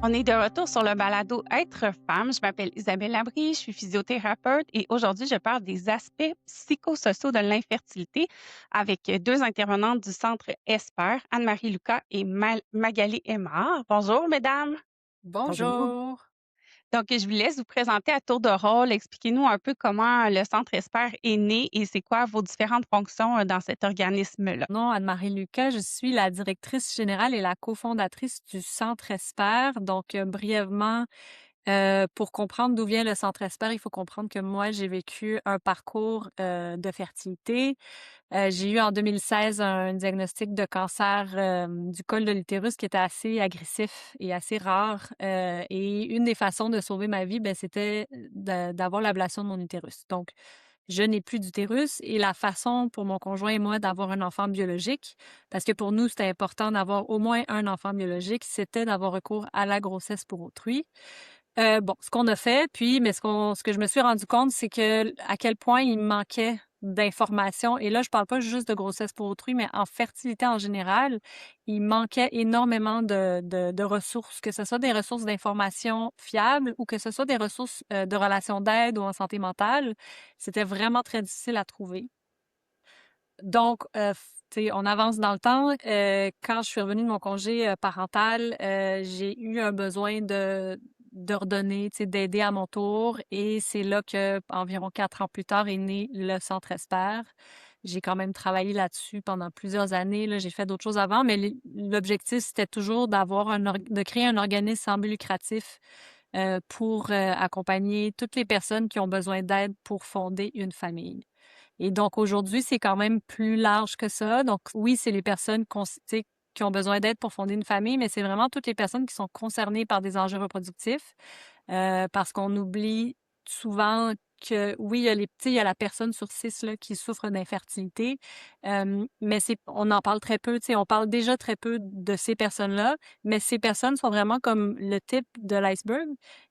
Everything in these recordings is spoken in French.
On est de retour sur le balado Être femme. Je m'appelle Isabelle Labrie, je suis physiothérapeute et aujourd'hui, je parle des aspects psychosociaux de l'infertilité avec deux intervenantes du Centre ESPER, Anne-Marie Lucas et Magali Aymar. Bonjour, mesdames. Bonjour. Bonjour. Donc, je vous laisse vous présenter à tour de rôle. Expliquez-nous un peu comment le Centre ESPER est né et c'est quoi vos différentes fonctions dans cet organisme-là. Mon nom Anne-Marie Lucas, je suis la directrice générale et la cofondatrice du Centre Esper. Donc, brièvement, pour comprendre d'où vient le Centre Esper, il faut comprendre que moi, j'ai vécu un parcours de fertilité. J'ai eu en 2016 un diagnostic de cancer du col de l'utérus qui était assez agressif et assez rare. Et une des façons de sauver ma vie, ben, c'était d'avoir l'ablation de mon utérus. Donc, je n'ai plus d'utérus et la façon pour mon conjoint et moi d'avoir un enfant biologique, parce que pour nous, c'était important d'avoir au moins un enfant biologique, c'était d'avoir recours à la grossesse pour autrui. Bon, ce qu'on a fait, puis, mais ce que je me suis rendu compte, c'est que à quel point il me manquait d'informations. Et là, je parle pas juste de grossesse pour autrui, mais en fertilité en général, il manquait énormément de ressources, que ce soit des ressources d'information fiables ou que ce soit des ressources de relations d'aide ou en santé mentale. C'était vraiment très difficile à trouver. Donc, tu sais, on avance dans le temps. Quand je suis revenue de mon congé parental, j'ai eu un besoin de redonner, tu sais, d'aider à mon tour. Et c'est là que, environ 4 ans plus tard, est né le Centre Esper. J'ai quand même travaillé là-dessus pendant plusieurs années. Là, j'ai fait d'autres choses avant, mais l'objectif, c'était toujours de créer un organisme sans but lucratif pour accompagner toutes les personnes qui ont besoin d'aide pour fonder une famille. Et donc aujourd'hui, c'est quand même plus large que ça. Donc oui, c'est les personnes tu sais, qui ont besoin d'aide pour fonder une famille, mais c'est vraiment toutes les personnes qui sont concernées par des enjeux reproductifs, parce qu'on oublie souvent que oui, il y a tu sais, il y a la personne sur 6 là, qui souffre d'infertilité, mais on en parle très peu. Tu sais, on parle déjà très peu de ces personnes-là, mais ces personnes sont vraiment comme le type de l'iceberg.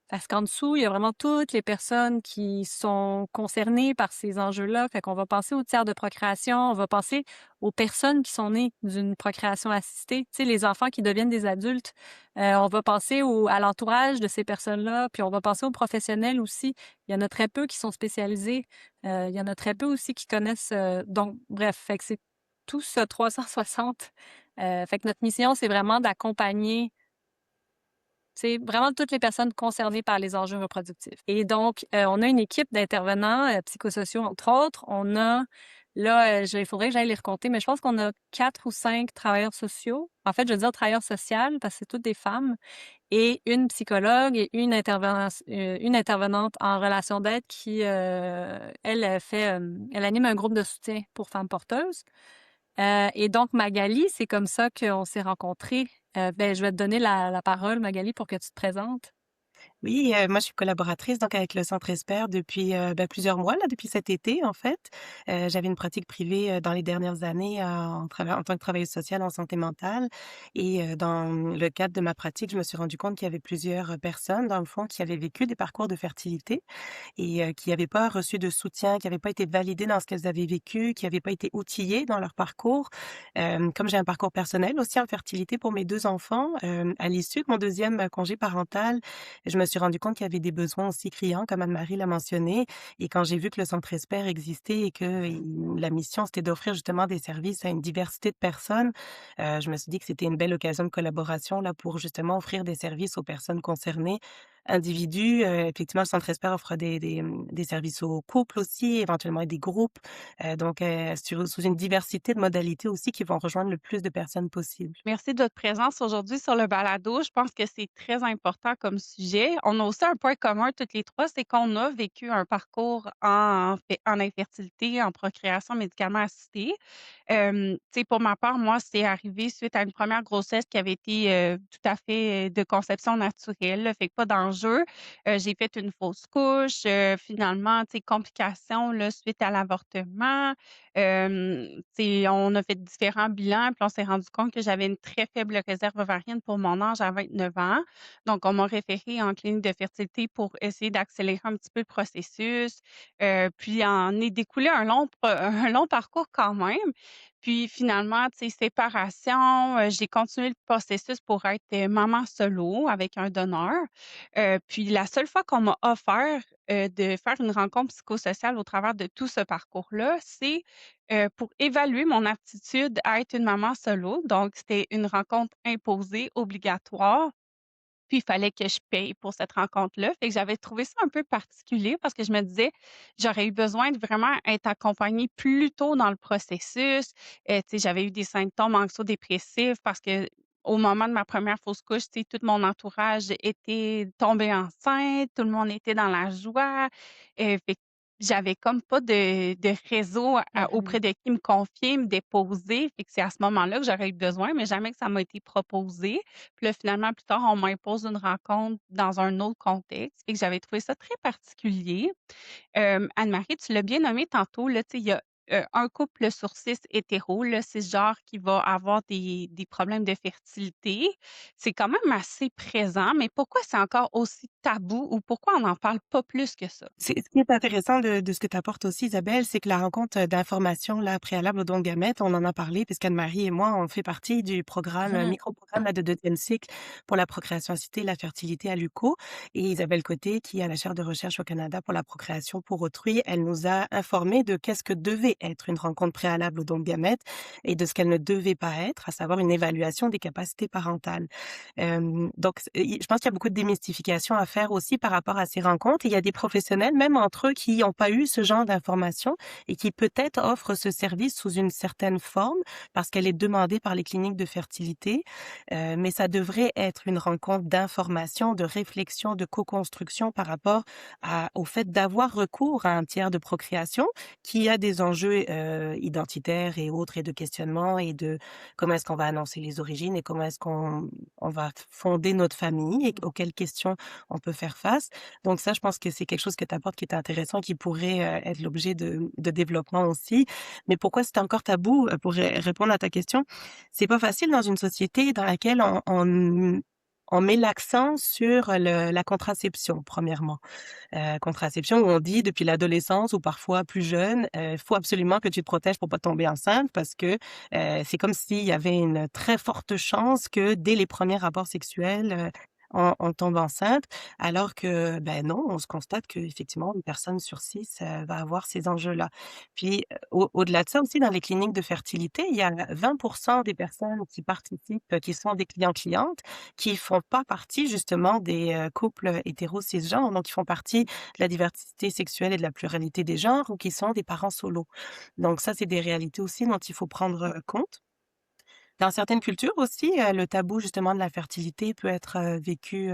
Parce qu'en dessous, il y a vraiment toutes les personnes qui sont concernées par ces enjeux-là. Fait qu'on va penser aux tiers de procréation, on va penser aux personnes qui sont nées d'une procréation assistée, tu sais, les enfants qui deviennent des adultes. On va penser à l'entourage de ces personnes-là, puis on va penser aux professionnels aussi. Il y en a très peu qui sont spécialisés. Il y en a très peu aussi qui connaissent. Donc, bref, fait que c'est tout ce 360. Fait que notre mission, c'est vraiment d'accompagner, c'est vraiment toutes les personnes concernées par les enjeux reproductifs. Et donc, on a une équipe d'intervenants psychosociaux, entre autres. On a, là, il faudrait que j'aille les recompter, mais je pense qu'on a 4 ou 5 travailleurs sociaux. En fait, je veux dire travailleurs sociales parce que c'est toutes des femmes. Et une psychologue et une intervenante en relation d'aide qui, elle anime un groupe de soutien pour femmes porteuses. Et donc, Magali, c'est comme ça qu'on s'est rencontrés. Ben, je vais te donner la parole, Magali, pour que tu te présentes. Oui, moi je suis collaboratrice donc avec le Centre Esper depuis, plusieurs mois là, depuis cet été en fait. J'avais une pratique privée, dans les dernières années, en tant que travailleuse sociale en santé mentale et dans le cadre de ma pratique, je me suis rendu compte qu'il y avait plusieurs personnes dans le fond qui avaient vécu des parcours de fertilité et qui n'avaient pas reçu de soutien, qui n'avaient pas été validées dans ce qu'elles avaient vécu, qui n'avaient pas été outillées dans leur parcours. Comme j'ai un parcours personnel aussi en fertilité pour mes 2 enfants, à l'issue de mon deuxième congé parental, je me suis rendu compte qu'il y avait des besoins aussi criants, comme Anne-Marie l'a mentionné. Et quand j'ai vu que le Centre Esper existait et que la mission, c'était d'offrir justement des services à une diversité de personnes, je me suis dit que c'était une belle occasion de collaboration là pour justement offrir des services aux personnes concernées, individus. Effectivement, le Centre Esper offre des services aux couples aussi, éventuellement des groupes, donc sous une diversité de modalités aussi qui vont rejoindre le plus de personnes possible. Merci de votre présence aujourd'hui sur le balado. Je pense que c'est très important comme sujet. On a aussi un point commun toutes les 3, c'est qu'on a vécu un parcours en infertilité, en procréation médicalement assistée. Tu sais, pour ma part, moi, c'est arrivé suite à une première grossesse qui avait été, tout à fait, de conception naturelle, là, fait que pas d'enjeu. J'ai fait une fausse couche, finalement, tu sais, complications, là, suite à l'avortement. Tu sais, on a fait différents bilans, puis on s'est rendu compte que j'avais une très faible réserve ovarienne pour mon âge à 29 ans. Donc, on m'a référée en clinique de fertilité pour essayer d'accélérer un petit peu le processus. Puis en est découlé un long parcours quand même. Puis finalement, tu sais, séparation, j'ai continué le processus pour être, maman solo avec un donneur. Puis la seule fois qu'on m'a offert, de faire une rencontre psychosociale au travers de tout ce parcours-là, c'est, pour évaluer mon aptitude à être une maman solo. Donc c'était une rencontre imposée, obligatoire. Puis il fallait que je paye pour cette rencontre-là. Fait que j'avais trouvé ça un peu particulier parce que je me disais, j'aurais eu besoin de vraiment être accompagnée plus tôt dans le processus. Tu sais, j'avais eu des symptômes anxio-dépressifs parce que au moment de ma première fausse couche, tu sais, tout mon entourage était tombé enceinte, tout le monde était dans la joie. Fait que j'avais comme pas de réseau Mmh. auprès de qui me confier, me déposer. Fait que c'est à ce moment-là que j'aurais eu besoin, mais jamais que ça m'a été proposé. Puis là, finalement, plus tard, on m'impose une rencontre dans un autre contexte. Fait que j'avais trouvé ça très particulier. Anne-Marie, tu l'as bien nommé tantôt, là, tu sais, il y a, un couple sur 6 hétéro, là, cisgenre qui va avoir des problèmes de fertilité. C'est quand même assez présent, mais pourquoi c'est encore aussi tabou ou pourquoi on n'en parle pas plus que ça? C'est ce qui est intéressant de ce que tu apportes aussi, Isabelle, c'est que la rencontre, d'informations là, préalable au don de gamètes, on en a parlé puisqu'Anne-Marie et moi, on fait partie du programme, micro-programme là, de 2e cycle pour la procréation assistée et la fertilité à l'UQO. Et Isabelle Côté, qui est à la chaire de recherche au Canada pour la procréation pour autrui, elle nous a informés de qu'est-ce que devait être une rencontre préalable au don de gamètes et de ce qu'elle ne devait pas être, à savoir une évaluation des capacités parentales. Donc je pense qu'il y a beaucoup de démystification à faire aussi par rapport à ces rencontres. Et il y a des professionnels, même entre eux, qui n'ont pas eu ce genre d'informations et qui peut-être offrent ce service sous une certaine forme parce qu'elle est demandée par les cliniques de fertilité. Mais ça devrait être une rencontre d'information, de réflexion, de co-construction par rapport au fait d'avoir recours à un tiers de procréation qui a des enjeux identitaires et autres et de questionnement et de comment est-ce qu'on va annoncer les origines et comment est-ce qu'on va fonder notre famille et auxquelles questions on peut faire face. Donc ça, je pense que c'est quelque chose que tu apportes qui est intéressant, qui pourrait, être l'objet de développement aussi. Mais pourquoi c'est encore tabou? Pour répondre à ta question, c'est pas facile dans une société dans laquelle on met l'accent sur la contraception, premièrement. Contraception où on dit depuis l'adolescence ou parfois plus jeune, faut absolument que tu te protèges pour pas tomber enceinte parce que, c'est comme s'il y avait une très forte chance que dès les premiers rapports sexuels, on tombe enceinte. Alors que, ben non, on se constate qu'effectivement une personne sur 6 va avoir ces enjeux-là. Puis, au-delà de ça aussi dans les cliniques de fertilité, il y a 20 des personnes qui participent, qui sont des clients-clientes, qui font pas partie justement des, couples hétéro-cisgenres, donc qui font partie de la diversité sexuelle et de la pluralité des genres ou qui sont des parents solos. Donc ça, c'est des réalités aussi dont il faut prendre, compte. Dans certaines cultures aussi, le tabou justement de la fertilité peut être, vécu,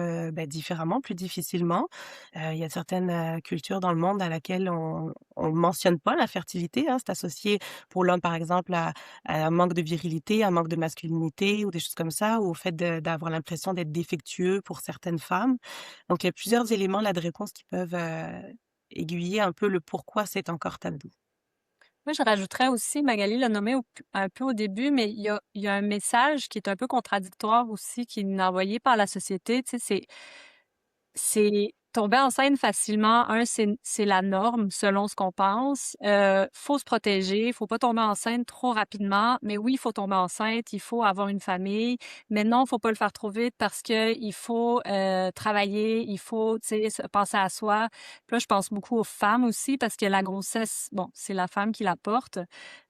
différemment, plus difficilement. Il y a certaines, cultures dans le monde dans laquelle on mentionne pas la fertilité, hein. C'est associé pour l'homme, par exemple, à un manque de virilité, un manque de masculinité ou des choses comme ça, ou au fait d'avoir l'impression d'être défectueux pour certaines femmes. Donc il y a plusieurs éléments là de réponse qui peuvent, aiguiller un peu le pourquoi c'est encore tabou. Moi, je rajouterais aussi, Magali l'a nommé un peu au début, mais il y a un message qui est un peu contradictoire aussi, qui est envoyé par la société. Tu sais, c'est tomber enceinte facilement, c'est la norme selon ce qu'on pense. Faut se protéger, faut pas tomber enceinte trop rapidement. Mais oui, il faut tomber enceinte, il faut avoir une famille. Mais non, faut pas le faire trop vite parce que il faut travailler, il faut, tu sais, penser à soi. Puis là, je pense beaucoup aux femmes aussi parce que la grossesse, bon, c'est la femme qui la porte.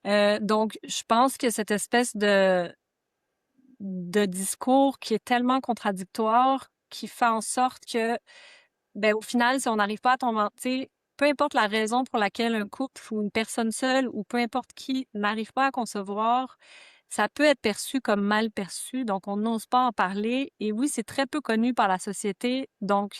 Donc, je pense que cette espèce de discours qui est tellement contradictoire, qui fait en sorte que ben, au final, si on n'arrive pas à tomber tu sais, peu importe la raison pour laquelle un couple ou une personne seule ou peu importe qui n'arrive pas à concevoir, ça peut être perçu comme mal perçu, donc on n'ose pas en parler. Et oui, c'est très peu connu par la société, donc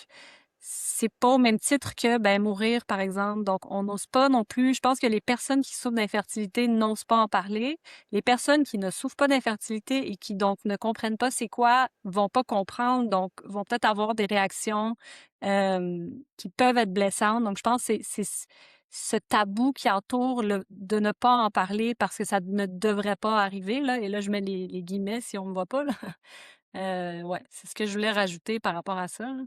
c'est pas au même titre que, ben, mourir, par exemple. Donc, on n'ose pas non plus. Je pense que les personnes qui souffrent d'infertilité n'osent pas en parler. Les personnes qui ne souffrent pas d'infertilité et qui, donc, ne comprennent pas c'est quoi, vont pas comprendre, donc, vont peut-être avoir des réactions, qui peuvent être blessantes. Donc, je pense que c'est ce tabou qui entoure de ne pas en parler parce que ça ne devrait pas arriver, là. Et là, je mets les guillemets si on me voit pas, là. Ouais, c'est ce que je voulais rajouter par rapport à ça, là.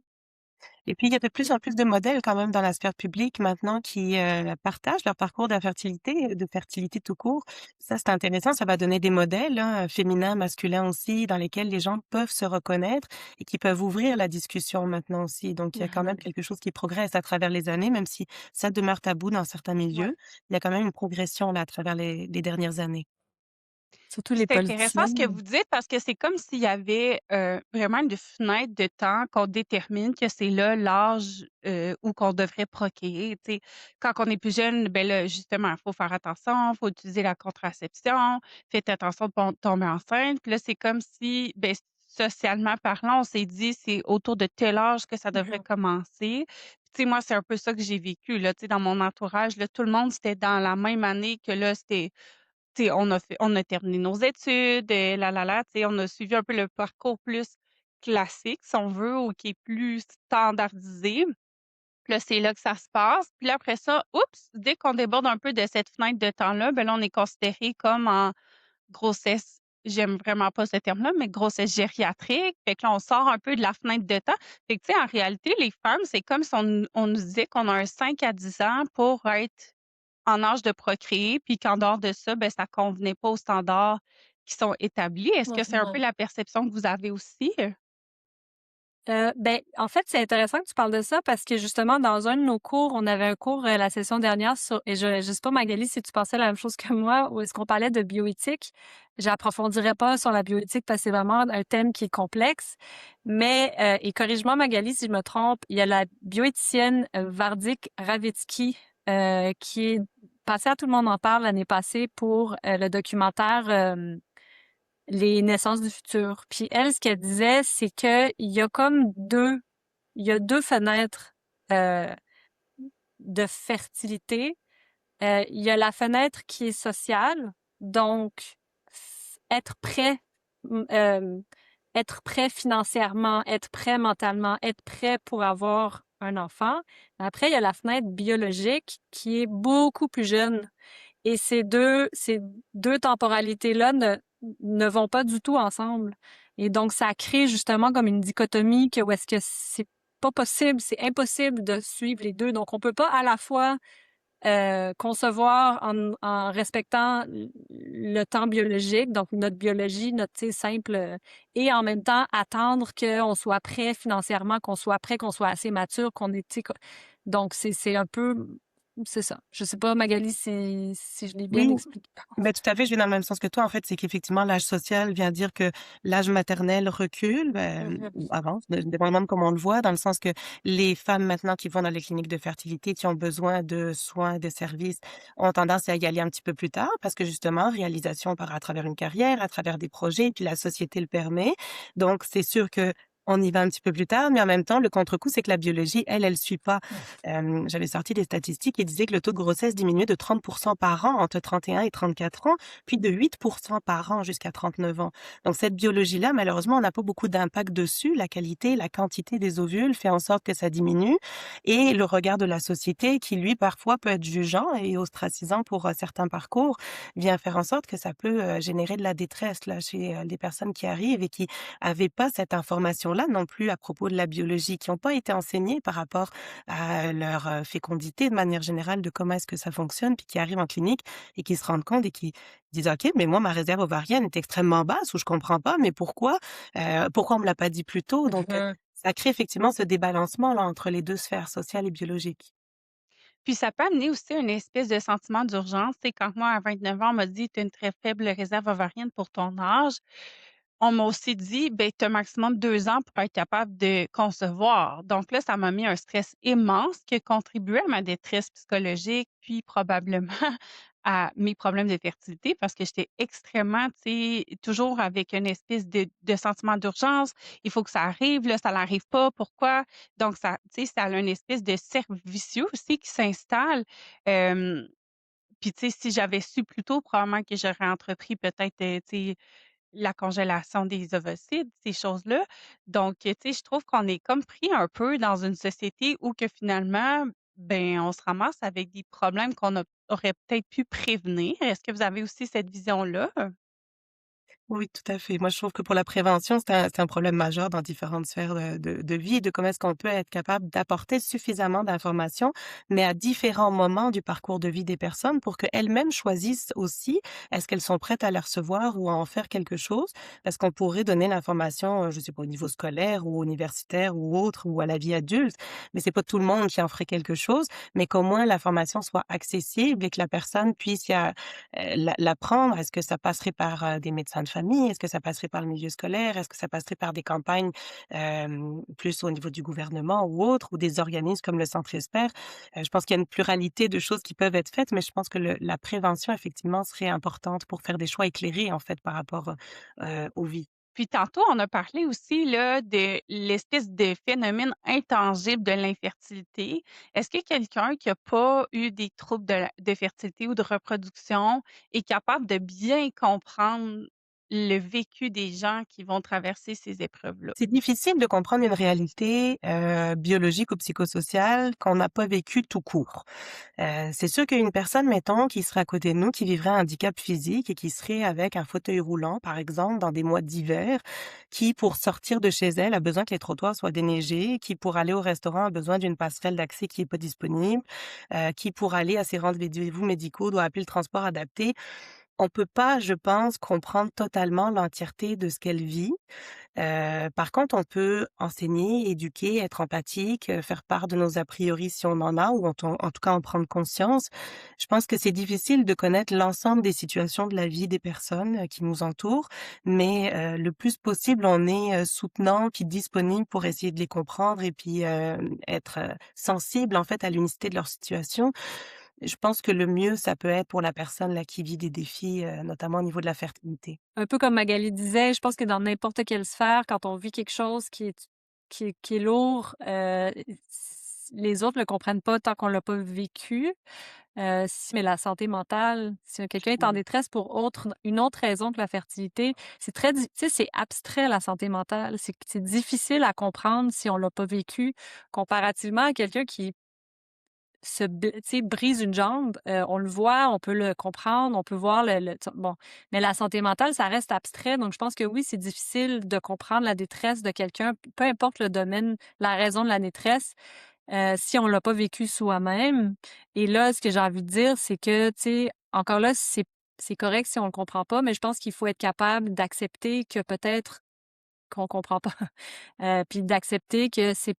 Et puis, il y a de plus en plus de modèles quand même dans la sphère publique maintenant qui, partagent leur parcours d'infertilité, de fertilité tout court. Ça, c'est intéressant, ça va donner des modèles, hein, féminins, masculins aussi, dans lesquels les gens peuvent se reconnaître et qui peuvent ouvrir la discussion maintenant aussi. Donc il y a quand même Mmh. quelque chose qui progresse à travers les années, même si ça demeure tabou dans certains Ouais. milieux. Il y a quand même une progression là à travers les dernières années. Surtout Puis les c'est intéressant ce que politiciennes. vous dites parce que c'est comme s'il y avait, vraiment une fenêtre de temps qu'on détermine que c'est là l'âge, où qu'on devrait procréer, tu sais. Quand on est plus jeune, ben là, justement, il faut faire attention, il faut utiliser la contraception, faites attention de pas tomber enceinte. Puis là, c'est comme si, ben, socialement parlant, on s'est dit: «C'est autour de tel âge que ça devrait Mmh. commencer». Tu sais, moi, c'est un peu ça que j'ai vécu, là, tu sais, dans mon entourage, là, tout le monde, c'était dans la même année que là, c'était tu sais, on a terminé nos études, tu sais, on a suivi un peu le parcours plus classique, si on veut, ou qui est plus standardisé. Puis là, c'est là que ça se passe. Puis là, après ça, oups, dès qu'on déborde un peu de cette fenêtre de temps-là, ben là, on est considéré comme en grossesse, j'aime vraiment pas ce terme-là, mais grossesse gériatrique. Fait que là, on sort un peu de la fenêtre de temps. Fait que, tu sais, en réalité, les femmes, c'est comme si on nous disait qu'on a un 5 à 10 ans pour être en âge de procréer, puis qu'en dehors de ça, ben, ça convenait pas aux standards qui sont établis. Est-ce que c'est un peu Ouais. la perception que vous avez aussi? Ben, en fait, c'est intéressant que tu parles de ça parce que justement, dans un de nos cours, on avait un cours, la session dernière sur et je sais pas, Magali, si tu pensais la même chose que moi, où est-ce qu'on parlait de bioéthique. J'approfondirai pas sur la bioéthique parce que c'est vraiment un thème qui est complexe. Mais, et corrige-moi, Magali, si je me trompe, il y a la bioéthicienne, Vardik Ravitsky, qui est passée à Tout le monde en parle l'année passée pour, le documentaire, les naissances du futur. Puis elle, ce qu'elle disait, c'est que il y a deux fenêtres euh, de fertilité. Il y a la fenêtre qui est sociale, donc être prêt, m- euh, être prêt financièrement, être prêt mentalement, être prêt pour avoir un enfant. Après, il y a la fenêtre biologique qui est beaucoup plus jeune. Et ces deux temporalités-là ne vont pas du tout ensemble. Et donc, ça crée justement comme une dichotomie que où est-ce que c'est pas possible, c'est impossible de suivre les deux. Donc, on peut pas à la fois concevoir en respectant le temps biologique, donc notre biologie, notre tu sais, simple, et en même temps attendre qu'on soit prêt financièrement, qu'on soit prêt, qu'on soit assez mature, qu'on est, tu sais, donc c'est un peu, c'est ça. Je sais pas, Magali, si je l'ai bien Oui, expliqué. ben tout à fait, je vais dans le même sens que toi. En fait, c'est qu'effectivement, l'âge social vient dire que l'âge maternel recule, Mhm. ou avance, dépendamment de comment on le voit, dans le sens que les femmes maintenant qui vont dans les cliniques de fertilité, qui ont besoin de soins, de services, ont tendance à y aller un petit peu plus tard, parce que justement, réalisation par à travers une carrière, à travers des projets, puis la société le permet. Donc, c'est sûr que on y va un petit peu plus tard, mais en même temps, le contre-coup, c'est que la biologie, elle suit pas. J'avais sorti des statistiques qui disaient que le taux de grossesse diminuait de 30 par an entre 31 et 34 ans, puis de 8 par an jusqu'à 39 ans. Donc cette biologie-là, malheureusement, on n'a pas beaucoup d'impact dessus. La qualité, la quantité des ovules fait en sorte que ça diminue. Et le regard de la société, qui lui, parfois, peut être jugeant et ostracisant pour certains parcours, vient faire en sorte que ça peut générer de la détresse là chez des personnes qui arrivent et qui avaient pas cette information-là non plus à propos de la biologie, qui n'ont pas été enseignées par rapport à leur, fécondité de manière générale, de comment est-ce que ça fonctionne, puis qui arrivent en clinique et qui se rendent compte et qui disent: «OK, mais moi ma réserve ovarienne est extrêmement basse ou je comprends pas, mais pourquoi? Pourquoi on me l'a pas dit plus tôt?» Donc, Mhm. ça crée effectivement ce débalancement là entre les 2 sphères, sociale et biologique. Puis ça peut amener aussi une espèce de sentiment d'urgence. Tu sais, quand moi, à 29 ans, on m'a dit: «Tu as une très faible réserve ovarienne pour ton âge», on m'a aussi dit: «Ben, tu as maximum 2 ans pour être capable de concevoir». Donc là, ça m'a mis un stress immense qui a contribué à ma détresse psychologique, puis probablement à mes problèmes de fertilité parce que j'étais extrêmement, tu sais, toujours avec une espèce de sentiment d'urgence. Il faut que ça arrive, là, ça n'arrive pas, pourquoi? Donc ça, tu sais, ça a une espèce de cercle vicieux aussi qui s'installe. Hem, puis tu sais, si j'avais su plus tôt, probablement que j'aurais entrepris peut-être, tu sais, la congélation des ovocytes, ces choses-là. Donc, tu sais, je trouve qu'on est comme pris un peu dans une société où que finalement, ben, on se ramasse avec des problèmes qu'on aurait peut-être pu prévenir. Est-ce que vous avez aussi cette vision-là? Oui, tout à fait. Moi, je trouve que pour la prévention, c'est un problème majeur dans différentes sphères de vie, de comment est-ce qu'on peut être capable d'apporter suffisamment d'informations, mais à différents moments du parcours de vie des personnes pour qu'elles-mêmes choisissent aussi, est-ce qu'elles sont prêtes à les recevoir ou à en faire quelque chose? Parce qu'on pourrait donner l'information, je sais pas, au niveau scolaire ou universitaire ou autre, ou à la vie adulte, mais c'est pas tout le monde qui en ferait quelque chose, mais qu'au moins l'information soit accessible et que la personne puisse l'apprendre. Est-ce que ça passerait par, des médecins de famille? Est-ce que ça passerait par le milieu scolaire? Est-ce que ça passerait par des campagnes, plus au niveau du gouvernement ou autre, ou des organismes comme le Centre Esper? Je pense qu'il y a une pluralité de choses qui peuvent être faites, mais je pense que la prévention effectivement serait importante pour faire des choix éclairés en fait par rapport, aux vies. Puis tantôt, on a parlé aussi là, de l'espèce de phénomène intangible de l'infertilité. Est-ce que quelqu'un qui a pas eu des troubles de fertilité ou de reproduction est capable de bien comprendre le vécu des gens qui vont traverser ces épreuves-là? C'est difficile de comprendre une réalité, biologique ou psychosociale qu'on n'a pas vécue tout court. C'est sûr qu'une personne, mettons, qui serait à côté de nous, qui vivrait un handicap physique et qui serait avec un fauteuil roulant, par exemple, dans des mois d'hiver, qui, pour sortir de chez elle, a besoin que les trottoirs soient déneigés, qui, pour aller au restaurant, a besoin d'une passerelle d'accès qui est pas disponible, qui, pour aller à ses rendez-vous médicaux, doit appeler le transport adapté. On peut pas, je pense, comprendre totalement l'entièreté de ce qu'elle vit. Par contre, on peut enseigner, éduquer, être empathique, faire part de nos a priori si on en a, ou en tout cas en prendre conscience. Je pense que c'est difficile de connaître l'ensemble des situations de la vie des personnes, qui nous entourent, mais le plus possible, on est, soutenant puis disponible pour essayer de les comprendre et puis, être, sensible en fait à l'unicité de leur situation. Je pense que le mieux, ça peut être pour la personne là qui vit des défis, notamment au niveau de la fertilité. Un peu comme Magali disait, je pense que dans n'importe quelle sphère, quand on vit quelque chose qui est lourd, les autres ne le comprennent pas tant qu'on l'a pas vécu. Mais la santé mentale, si quelqu'un est en Oui. détresse pour une autre raison que la fertilité, c'est très di tu sais, c'est abstrait la santé mentale. C'est difficile à comprendre si on l'a pas vécu, comparativement à quelqu'un qui tu sais, brise une jambe, on le voit, on peut le comprendre, on peut voir bon, mais la santé mentale, ça reste abstrait, donc je pense que oui, c'est difficile de comprendre la détresse de quelqu'un, peu importe le domaine, la raison de la détresse, si on l'a pas vécu soi-même. Et là, ce que j'ai envie de dire, c'est que, tu sais, encore là, c'est correct si on le comprend pas, mais je pense qu'il faut être capable d'accepter que peut-être qu'on comprend pas. Puis d'accepter que tu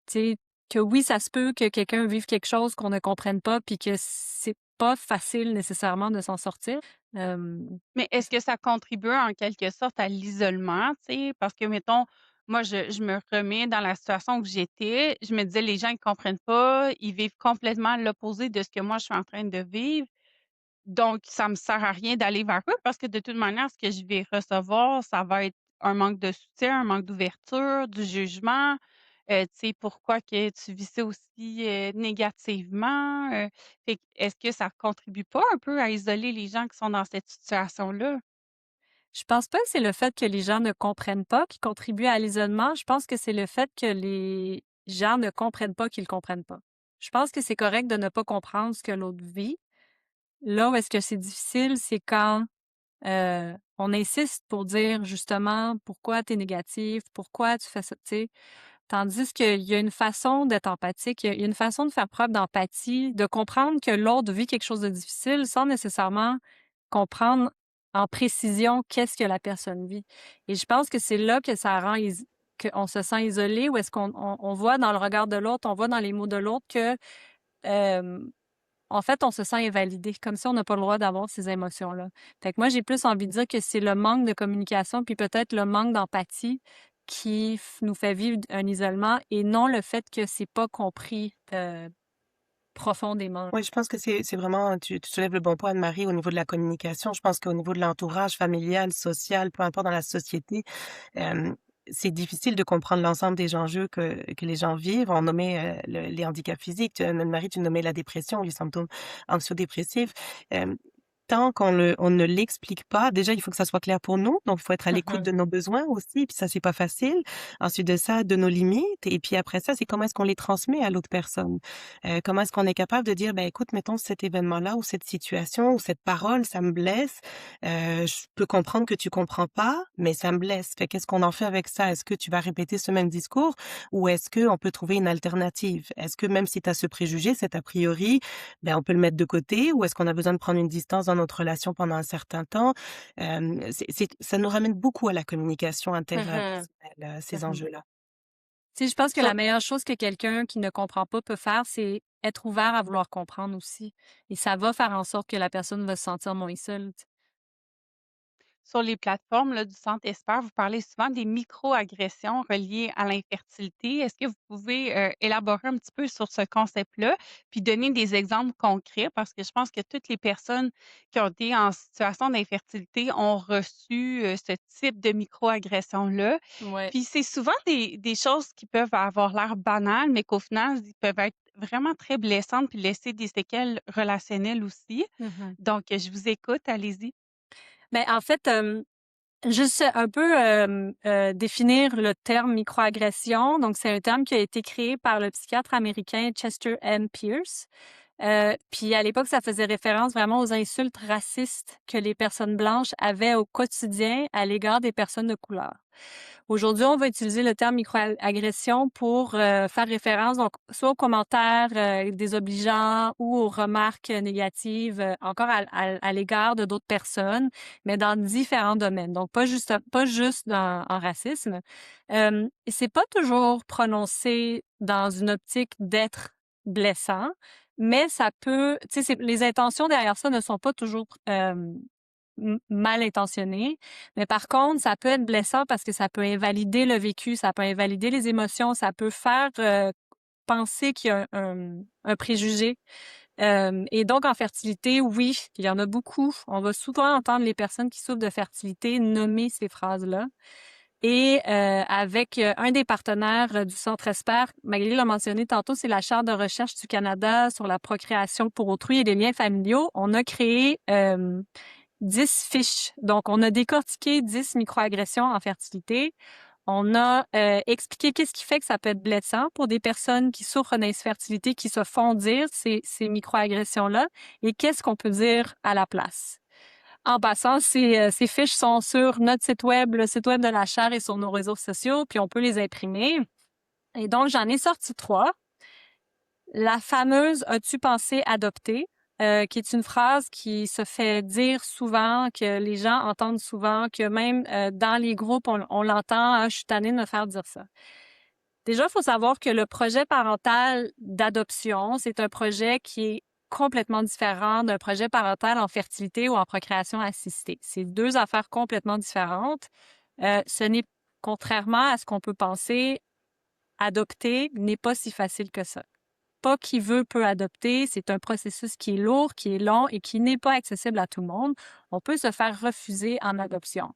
sais, que oui, ça se peut que quelqu'un vive quelque chose qu'on ne comprenne pas, puis que c'est pas facile nécessairement de s'en sortir. Hem, Mais est-ce que ça contribue en quelque sorte à l'isolement, tu sais? Parce que mettons, moi je me remets dans la situation où j'étais, je me disais: «Les gens ils comprennent pas, ils vivent complètement l'opposé de ce que moi je suis en train de vivre». Donc ça me sert à rien d'aller vers eux parce que de toute manière, ce que je vais recevoir, ça va être un manque de soutien, un manque d'ouverture, du jugement. Tu sais, pourquoi que tu vis ça aussi, négativement? Fait que est-ce que ça contribue pas un peu à isoler les gens qui sont dans cette situation-là? je pense pas que c'est le fait que les gens ne comprennent pas qui contribue à l'isolement, je pense que c'est le fait que les gens ne comprennent pas qu'ils comprennent pas. Je pense que c'est correct de ne pas comprendre ce que l'autre vit. Là où est-ce que c'est difficile, c'est quand on insiste pour dire justement pourquoi tu es négatif, pourquoi tu fais ça, tu sais. Tandis qu'il y a une façon d'être empathique, il y a une façon de faire preuve d'empathie, de comprendre que l'autre vit quelque chose de difficile sans nécessairement comprendre en précision qu'est-ce que la personne vit. Et je pense que c'est là que ça rend qu'on se sent isolé, ou est-ce qu'on voit dans le regard de l'autre, on voit dans les mots de l'autre que en fait, on se sent invalidé, comme si on n'a pas le droit d'avoir ces émotions-là. Fait que moi, j'ai plus envie de dire que c'est le manque de communication, puis peut-être le manque d'empathie qui nous fait vivre un isolement, et non le fait que c'est pas compris profondément. Oui, je pense que c'est vraiment tu soulèves le bon point, Anne-Marie, au niveau de la communication. Je pense qu'au niveau de l'entourage familial, social, peu importe dans la société, hem, c'est difficile de comprendre l'ensemble des enjeux que les gens vivent. On nommait, les handicaps physiques, Anne-Marie, tu nommais la dépression, les symptômes anxio-dépressifs. Tu tant on ne l'explique pas, déjà, il faut que ça soit clair pour nous. Donc, il faut être à l'écoute Mhm. de nos besoins aussi. Puis ça, c'est pas facile. Ensuite de ça, de nos limites. Et puis après ça, c'est comment est-ce qu'on les transmet à l'autre personne? Comment est-ce qu'on est capable de dire, ben, écoute, mettons cet événement-là ou cette situation ou cette parole, ça me blesse. Je peux comprendre que tu comprends pas, mais ça me blesse. Fait qu'est-ce qu'on en fait avec ça? Est-ce que tu vas répéter ce même discours ou est-ce qu'on peut trouver une alternative? Est-ce que même si tu as ce préjugé, cet a priori, ben, on peut le mettre de côté ou est-ce qu'on a besoin de prendre une distance dans notre relation pendant un certain temps? Ça nous ramène beaucoup à la communication Mhm. interpersonnelle, ces Mhm. enjeux-là. Tu sais, je pense que la Sur meilleure chose que quelqu'un qui ne comprend pas peut faire, c'est être ouvert à vouloir comprendre aussi. Et ça va faire en sorte que la personne va se sentir moins seule. Sur les plateformes là, du Centre Esper, vous parlez souvent des micro-agressions reliées à l'infertilité. Est-ce que vous pouvez élaborer un petit peu sur ce concept-là, puis donner des exemples concrets? Parce que je pense que toutes les personnes qui ont été en situation d'infertilité ont reçu ce type de micro-agression-là. Ouais. Puis c'est souvent des choses qui peuvent avoir l'air banales, mais qu'au final, ils peuvent être vraiment très blessantes puis laisser des séquelles relationnelles aussi. Mhm. Donc, je vous écoute, allez-y. Mais en fait, juste un peu définir le terme microagression. Donc, c'est un terme qui a été créé par le psychiatre américain Chester M. Pierce. Puis à l'époque, ça faisait référence vraiment aux insultes racistes que les personnes blanches avaient au quotidien à l'égard des personnes de couleur. Aujourd'hui, on va utiliser le terme microagression pour faire référence donc soit aux commentaires désobligeants ou aux remarques négatives encore à l'égard de d'autres personnes, mais dans différents domaines. Donc pas juste en racisme. C'est pas toujours prononcé dans une optique d'être blessant, mais ça peut, tu sais, les intentions derrière ça ne sont pas toujours mal intentionnées. Mais par contre, ça peut être blessant parce que ça peut invalider le vécu, ça peut invalider les émotions, ça peut faire penser qu'il y a un préjugé. Et donc, en fertilité, oui, il y en a beaucoup. On va souvent entendre les personnes qui souffrent de fertilité nommer ces phrases-là. Et avec un des partenaires du Centre Esper, Magali l'a mentionné tantôt, c'est la Charte de recherche du Canada sur la procréation pour autrui et les liens familiaux. On a créé 10 fiches. Donc, on a décortiqué 10 microagressions en fertilité. On a expliqué qu'est-ce qui fait que ça peut être blessant pour des personnes qui souffrent d'infertilité, qui se font dire ces microagressions-là, et qu'est-ce qu'on peut dire à la place. En passant, ces fiches sont sur notre site web, le site web de la Chaire et sur nos réseaux sociaux, puis on peut les imprimer. Et donc, j'en ai sorti 3. La fameuse «As-tu pensé adopter?» qui est une phrase qui se fait dire souvent, que les gens entendent souvent, que même dans les groupes, on l'entend, «Ah, je suis tannée de me faire dire ça». Déjà, il faut savoir que le projet parental d'adoption, c'est un projet qui est complètement différent d'un projet parental en fertilité ou en procréation assistée. C'est deux affaires complètement différentes. Ce n'est, contrairement à ce qu'on peut penser, adopter n'est pas si facile que ça. Pas qui veut peut adopter, c'est un processus qui est lourd, qui est long et qui n'est pas accessible à tout le monde. On peut se faire refuser en adoption.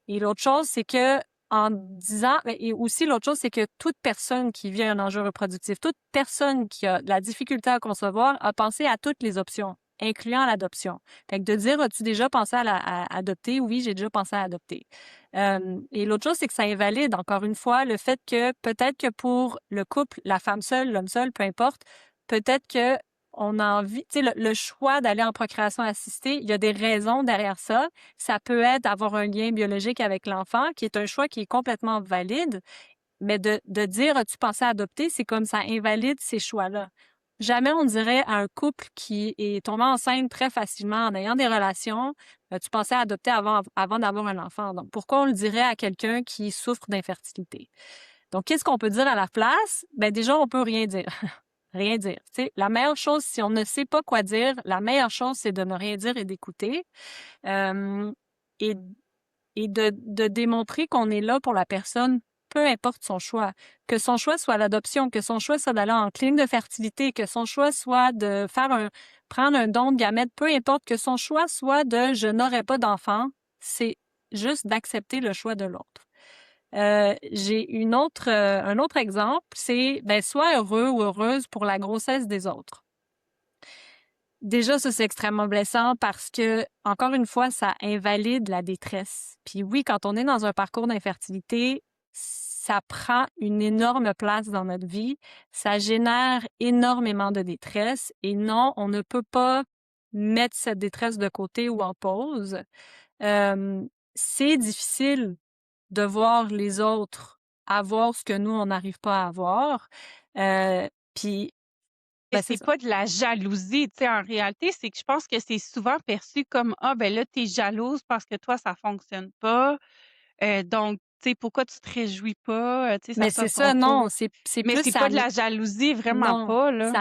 Et l'autre chose, c'est que en disant, et aussi l'autre chose, c'est que toute personne qui vit un enjeu reproductif, toute personne qui a de la difficulté à concevoir, a pensé à toutes les options, incluant l'adoption. Fait que de dire, as-tu déjà pensé à adopter? Oui, j'ai déjà pensé à adopter. Et l'autre chose, c'est que ça invalide, encore une fois, le fait que peut-être que pour le couple, la femme seule, l'homme seul, peu importe, peut-être que on a envie, tu sais, le choix d'aller en procréation assistée, il y a des raisons derrière ça. Ça peut être d'avoir un lien biologique avec l'enfant, qui est un choix qui est complètement valide, mais de dire as-tu pensé à adopter, c'est comme ça invalide ces choix-là. Jamais on dirait à un couple qui est tombé enceinte très facilement en ayant des relations, tu pensais à adopter avant d'avoir un enfant. Donc, pourquoi on le dirait à quelqu'un qui souffre d'infertilité? Donc, qu'est-ce qu'on peut dire à la place? Ben, déjà, on peut rien dire. Rien dire. Tu sais, la meilleure chose, si on ne sait pas quoi dire, la meilleure chose, c'est de ne rien dire et d'écouter. Euh, et et de démontrer qu'on est là pour la personne, peu importe son choix. Que son choix soit l'adoption, que son choix soit d'aller en clinique de fertilité, que son choix soit de prendre un don de gamètes, peu importe, que son choix soit de je n'aurai pas d'enfant, c'est juste d'accepter le choix de l'autre. J'ai un autre exemple, c'est ben, sois heureux ou heureuse pour la grossesse des autres. déjà, ça, c'est extrêmement blessant parce que, encore une fois, ça invalide la détresse. Puis oui, quand on est dans un parcours d'infertilité, ça prend une énorme place dans notre vie. Ça génère énormément de détresse. Et non, on ne peut pas mettre cette détresse de côté ou en pause. Euh, c'est difficile de voir les autres avoir ce que nous, on n'arrive pas à avoir. Puis, Et ben, c'est c'est ça. pas de la jalousie, tu sais, en réalité, c'est que je pense que c'est souvent perçu comme: «Ah, ben là, tu es jalouse parce que toi, ça fonctionne pas, donc, tu sais, pourquoi tu te réjouis pas? Tu sais, ça Mais c'est t'offre ça, pas». non, c'est Mais plus c'est pas de la jalousie, vraiment non, pas, là.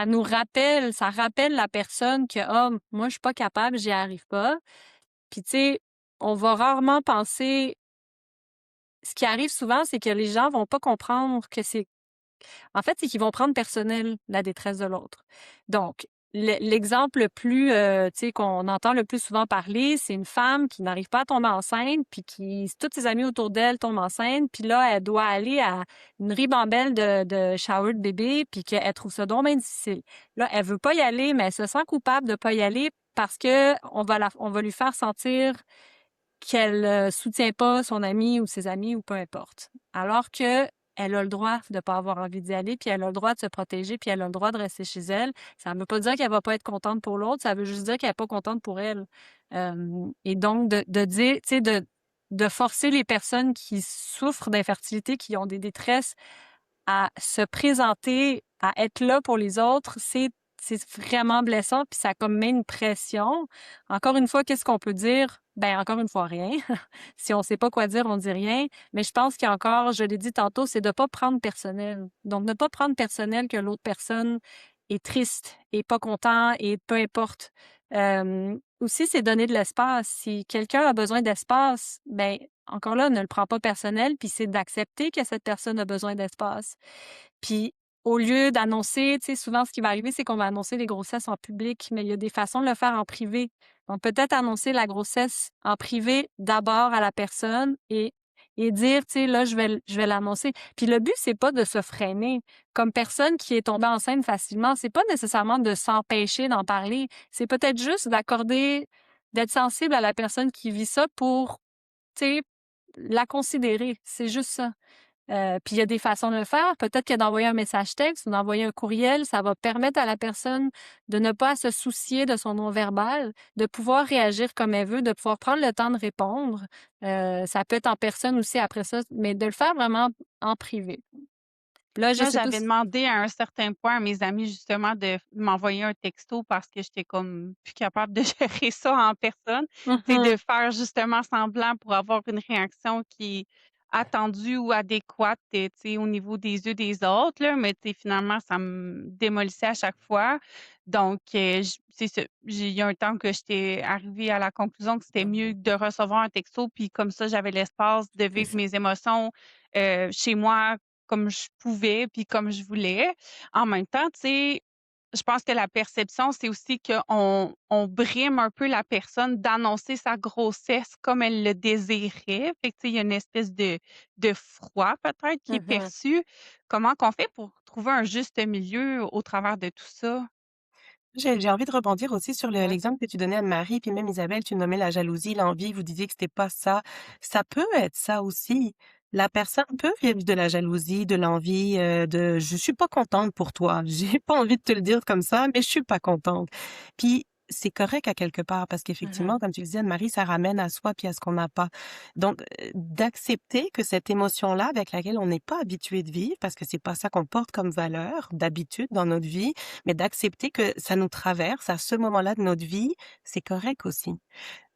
ça rappelle la personne que, oh, moi, je suis pas capable, j'y arrive pas. Puis, tu sais, on va rarement penser, ce qui arrive souvent, c'est que les gens vont pas comprendre que en fait, c'est qu'ils vont prendre personnel la détresse de l'autre. Donc, l'exemple le plus, tu sais, qu'on entend le plus souvent parler, c'est une femme qui n'arrive pas à tomber enceinte, puis qui, toutes ses amies autour d'elle tombent enceintes, puis là, elle doit aller à une ribambelle de shower de bébé, puis qu'elle trouve ça donc bien difficile. Là, elle veut pas y aller, mais elle se sent coupable de pas y aller parce que on va lui faire sentir qu'elle soutient pas son ami ou ses amis ou peu importe. Alors que elle a le droit de pas avoir envie d'y aller, puis elle a le droit de se protéger, puis elle a le droit de rester chez elle. Ça ne veut pas dire qu'elle va pas être contente pour l'autre, ça veut juste dire qu'elle est pas contente pour elle. Et donc de dire, tu sais, de forcer les personnes qui souffrent d'infertilité, qui ont des détresses, à se présenter, à être là pour les autres, c'est vraiment blessant, puis ça comme met une pression. Encore une fois, qu'est-ce qu'on peut dire? Ben, encore une fois, rien. Si on sait pas quoi dire, on dit rien. Mais je pense qu'il y a encore, je l'ai dit tantôt, c'est de pas prendre personnel. Donc, ne pas prendre personnel que l'autre personne est triste, est pas content, et peu importe. Aussi, c'est donner de l'espace. Si quelqu'un a besoin d'espace, ben, encore là, ne le prends pas personnel, puis c'est d'accepter que cette personne a besoin d'espace. Puis au lieu d'annoncer, tu sais, souvent ce qui va arriver, c'est qu'on va annoncer les grossesses en public, mais il y a des façons de le faire en privé. Donc peut-être annoncer la grossesse en privé d'abord à la personne et dire, tu sais, là, je vais l'annoncer. Puis le but, c'est pas de se freiner. Comme personne qui est tombée enceinte facilement, c'est pas nécessairement de s'empêcher d'en parler. C'est peut-être juste d'accorder, d'être sensible à la personne qui vit ça pour, tu sais, la considérer. C'est juste ça. Puis il y a des façons de le faire. Peut-être que d'envoyer un message texte ou d'envoyer un courriel, ça va permettre à la personne de ne pas se soucier de son non-verbal, de pouvoir réagir comme elle veut, de pouvoir prendre le temps de répondre. Ça peut être en personne aussi après ça, mais de le faire vraiment en privé. Là, je Moi, sais pas j'avais si demandé à un certain point à mes amis justement de m'envoyer un texto parce que j'étais comme plus capable de gérer ça en personne. Tu sais, de Mmh. faire justement semblant pour avoir une réaction qui est attendue ou adéquate, tu sais, au niveau des yeux des autres, là, mais tu sais, finalement, ça me démolissait à chaque fois. Donc, c'est ça. Il y a un temps que j'étais arrivée à la conclusion que c'était mieux de recevoir un texto, puis comme ça, j'avais l'espace de C'est vivre ça. mes émotions chez moi comme je pouvais, puis comme je voulais. En même temps, tu sais, je pense que la perception, c'est aussi qu'on brime un peu la personne d'annoncer sa grossesse comme elle le désirait. Fait que, tu sais, il y a une espèce de froid peut-être qui est Mmh. perçu. Comment qu'on fait pour trouver un juste milieu au travers de tout ça? J'ai envie de rebondir aussi sur l'exemple que tu donnais Anne-Marie, puis même Isabelle, tu nommais la jalousie, l'envie, vous disiez que c'était pas ça. Ça peut être ça aussi. La personne peut vivre de la jalousie, de l'envie, de «je suis pas contente pour toi, j'ai pas envie de te le dire comme ça, mais je suis pas contente». Puis c'est correct à quelque part parce Mmh. qu'effectivement, comme tu le disais Anne-Marie, ça ramène à soi puis à ce qu'on n'a pas. Donc d'accepter que cette émotion-là avec laquelle on n'est pas habitué de vivre, parce que c'est pas ça qu'on porte comme valeur d'habitude dans notre vie, mais d'accepter que ça nous traverse à ce moment-là de notre vie, c'est correct aussi.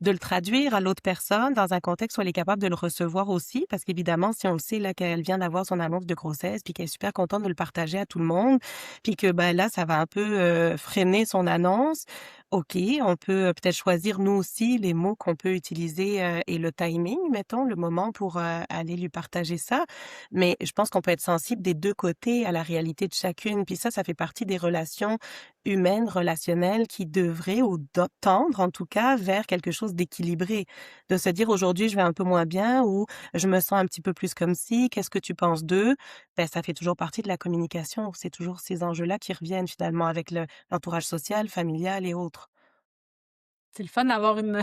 De le traduire à l'autre personne dans un contexte où elle est capable de le recevoir aussi, parce qu'évidemment, si on le sait là qu'elle vient d'avoir son annonce de grossesse, puis qu'elle est super contente de le partager à tout le monde, puis que ben là, ça va un peu freiner son annonce. OK, on peut peut-être choisir nous aussi les mots qu'on peut utiliser et le timing, mettons, le moment pour aller lui partager ça. Mais je pense qu'on peut être sensible des deux côtés à la réalité de chacune. Puis ça fait partie des relations humaine, relationnelle qui devrait ou tendre en tout cas vers quelque chose d'équilibré. De se dire: «Aujourd'hui, je vais un peu moins bien» ou «Je me sens un petit peu plus comme ci, qu'est-ce que tu penses d'eux?» Ben, ça fait toujours partie de la communication. C'est toujours ces enjeux-là qui reviennent finalement avec l'entourage social, familial et autres. C'est le fun d'avoir une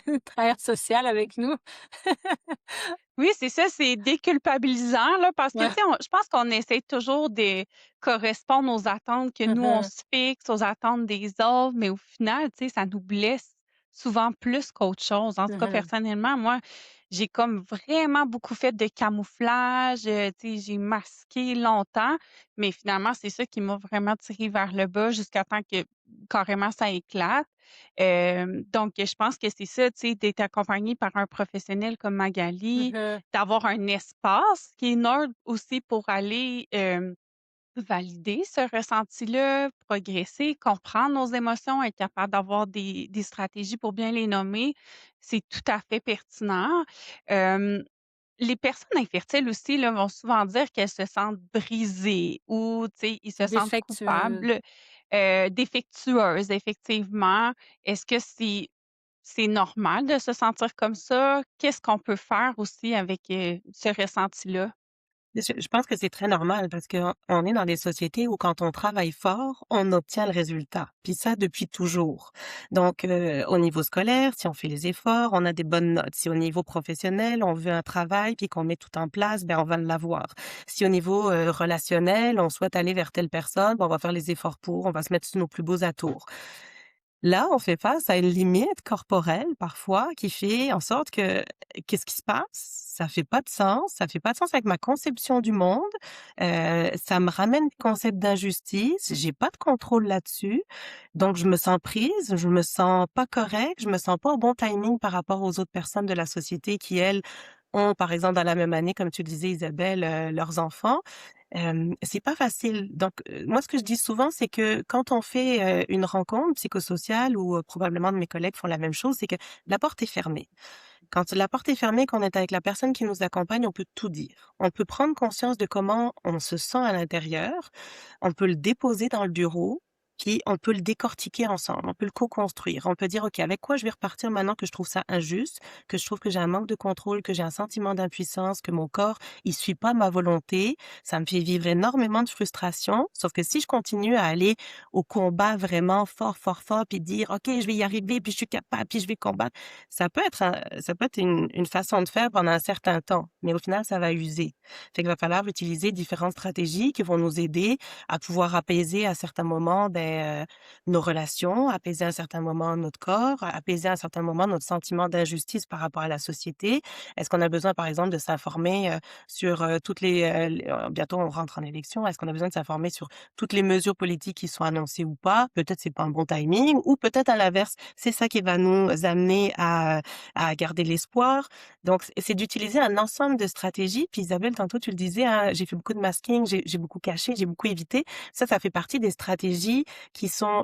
une travailleuse sociale avec nous. Oui, c'est ça, c'est déculpabilisant, là, parce que, tu Ouais. sais, je pense qu'on essaie toujours de correspondre aux attentes que nous, on Mmh. se fixe, aux attentes des autres, mais au final, tu sais, ça nous blesse souvent plus qu'autre chose. En tout cas, Mmh. personnellement, moi, j'ai comme vraiment beaucoup fait de camouflage, tu sais, j'ai masqué longtemps, mais finalement, c'est ça qui m'a vraiment tirée vers le bas jusqu'à temps que carrément ça éclate. Donc je pense que c'est ça, tu sais, d'être accompagné par un professionnel comme Magali, Mmh. d'avoir un espace qui est neutre aussi pour aller, valider ce ressenti-là, progresser, comprendre nos émotions, être capable d'avoir des stratégies pour bien les nommer, c'est tout à fait pertinent. Hem, les personnes infertiles aussi là, vont souvent dire qu'elles se sentent brisées ou, tu sais, ils se sentent Défectueuse. coupables, défectueuses effectivement. Est-ce que c'est normal de se sentir comme ça? Qu'est-ce qu'on peut faire aussi avec, ce ressenti-là? Je pense que c'est très normal parce qu'on est dans des sociétés où quand on travaille fort, on obtient le résultat. Puis ça depuis toujours. Donc au niveau scolaire, si on fait les efforts, on a des bonnes notes. Si au niveau professionnel, on veut un travail puis qu'on met tout en place, ben on va l'avoir. Si au niveau relationnel, on souhaite aller vers telle personne, ben, on va faire les efforts pour, on va se mettre sur nos plus beaux atours. Là, on fait face à une limite corporelle parfois qui fait en sorte que qu'est-ce qui se passe? Ça fait pas de sens, ça fait pas de sens avec ma conception du monde. Ça me ramène le concept d'injustice, j'ai pas de contrôle là-dessus. Donc je me sens prise, je me sens pas correcte, je me sens pas au bon timing par rapport aux autres personnes de la société qui, elles, ont, par exemple, dans la même année, comme tu le disais Isabelle, leurs enfants. C'est pas facile. Donc, moi, ce que je dis souvent, c'est que quand on fait, une rencontre psychosociale ou, probablement de mes collègues font la même chose, c'est que la porte est fermée. Quand la porte est fermée, qu'on est avec la personne qui nous accompagne, on peut tout dire. On peut prendre conscience de comment on se sent à l'intérieur, on peut le déposer dans le bureau, puis on peut le décortiquer ensemble, on peut le co-construire. On peut dire: «OK, avec quoi je vais repartir maintenant que je trouve ça injuste, que je trouve que j'ai un manque de contrôle, que j'ai un sentiment d'impuissance, que mon corps, il suit pas ma volonté. Ça me fait vivre énormément de frustration». Sauf que si je continue à aller au combat vraiment fort, fort, fort, puis dire: «OK, je vais y arriver, puis je suis capable, puis je vais combattre», ça peut être une façon de faire pendant un certain temps, mais au final, ça va user. Fait qu'il va falloir utiliser différentes stratégies qui vont nous aider à pouvoir apaiser à certains moments, nos relations, apaiser à un certain moment notre corps, apaiser à un certain moment notre sentiment d'injustice par rapport à la société. Est-ce qu'on a besoin, par exemple, de s'informer, sur, toutes bientôt on rentre en élection, est-ce qu'on a besoin de s'informer sur toutes les mesures politiques qui sont annoncées ou pas? Peut-être c'est pas un bon timing ou peut-être à l'inverse, c'est ça qui va nous amener à garder l'espoir. Donc c'est d'utiliser un ensemble de stratégies. Puis Isabelle, tantôt tu le disais, hein, j'ai fait beaucoup de masking, j'ai beaucoup caché, j'ai beaucoup évité. Ça fait partie des stratégies qui sont,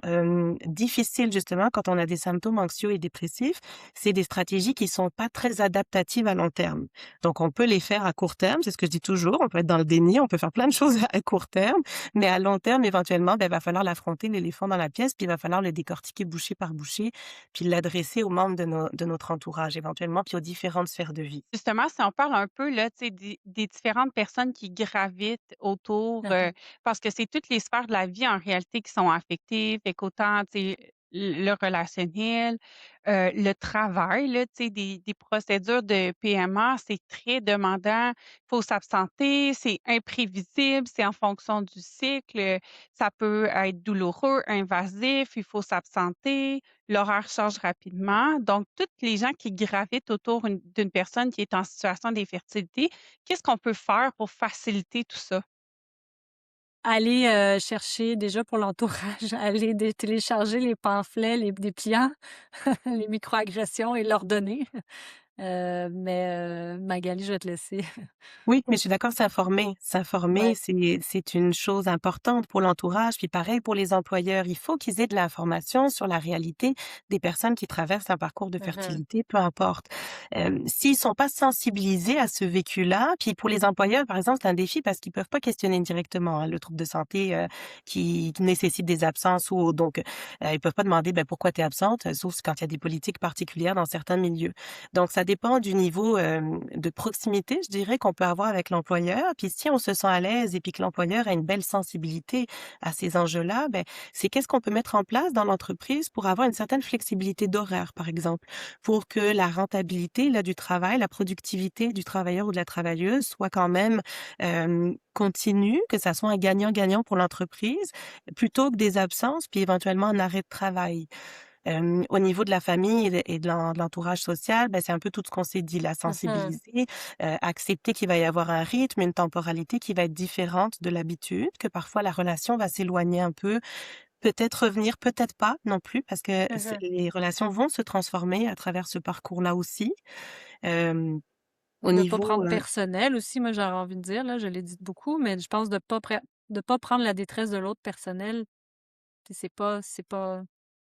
difficiles justement quand on a des symptômes anxieux et dépressifs. C'est des stratégies qui sont pas très adaptatives à long terme. Donc on peut les faire à court terme, c'est ce que je dis toujours, on peut être dans le déni, on peut faire plein de choses à court terme, mais à long terme, éventuellement, il va falloir l'affronter, l'éléphant dans la pièce, puis il va falloir le décortiquer bouchée par bouchée, puis l'adresser aux membres de notre entourage éventuellement, puis aux différentes sphères de vie. Justement, si on parle un peu là, tu sais, des différentes personnes qui gravitent autour, parce que c'est toutes les sphères de la vie en réalité qui sont affectées, fait qu'autant, tu sais, le relationnel, le travail là, tu sais, des procédures de PMA, c'est très demandant. Il faut s'absenter, c'est imprévisible, c'est en fonction du cycle, ça peut être douloureux, invasif, il faut s'absenter. L'horaire change rapidement. Donc, toutes les gens qui gravitent autour d'une personne qui est en situation d'infertilité, qu'est-ce qu'on peut faire pour faciliter tout ça? Aller, chercher déjà pour l'entourage, aller télécharger les pamphlets, les dépliants, les microagressions et leur donner. Mais Magali, je vais te laisser. Oui, mais je suis d'accord, s'informer. S'informer, Ouais. c'est une chose importante pour l'entourage, puis pareil pour les employeurs. Il faut qu'ils aient de l'information sur la réalité des personnes qui traversent un parcours de Mmh. fertilité, peu importe. S'ils sont pas sensibilisés à ce vécu-là, puis pour les employeurs, par exemple, c'est un défi parce qu'ils peuvent pas questionner directement, hein, le trouble de santé, qui nécessite des absences ou donc, ils peuvent pas demander: «Ben, pourquoi tu es absente?» sauf quand il y a des politiques particulières dans certains milieux. Donc ça dépend du niveau, de proximité, je dirais, qu'on peut avoir avec l'employeur. Puis si on se sent à l'aise et puis que l'employeur a une belle sensibilité à ces enjeux-là, ben, c'est qu'est-ce qu'on peut mettre en place dans l'entreprise pour avoir une certaine flexibilité d'horaire, par exemple, pour que la rentabilité, là, du travail, la productivité du travailleur ou de la travailleuse soit quand même, continue, que ça soit un gagnant-gagnant pour l'entreprise, plutôt que des absences, puis éventuellement un arrêt de travail. Au niveau de la famille et de l'entourage social, ben, c'est un peu tout ce qu'on s'est dit, la Mmh. sensibiliser, accepter qu'il va y avoir un rythme, une temporalité qui va être différente de l'habitude, que parfois la relation va s'éloigner un peu, peut-être revenir, peut-être pas non plus, parce que Mmh. les relations vont se transformer à travers ce parcours-là aussi. Hem, au De pas niveau, prendre personnel aussi, moi, j'aurais envie de dire, là, je l'ai dit beaucoup, mais je pense de pas prendre la détresse de l'autre personnel. Tu sais, c'est pas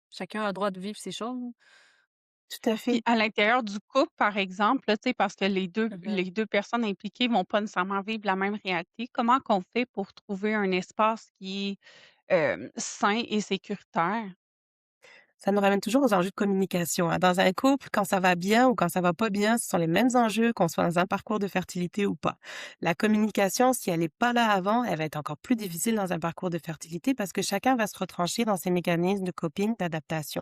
chacun a le droit de vivre ses choses. tout à Puis fait. à l'intérieur du couple, par exemple, là, tu sais, parce que Mmh. les 2 personnes impliquées vont pas nécessairement vivre la même réalité, comment qu'on fait pour trouver un espace qui est, sain et sécuritaire? Ça nous ramène toujours aux enjeux de communication, hein. Dans un couple, quand ça va bien ou quand ça va pas bien, ce sont les mêmes enjeux, qu'on soit dans un parcours de fertilité ou pas. La communication, si elle est pas là avant, elle va être encore plus difficile dans un parcours de fertilité parce que chacun va se retrancher dans ses mécanismes de coping, d'adaptation.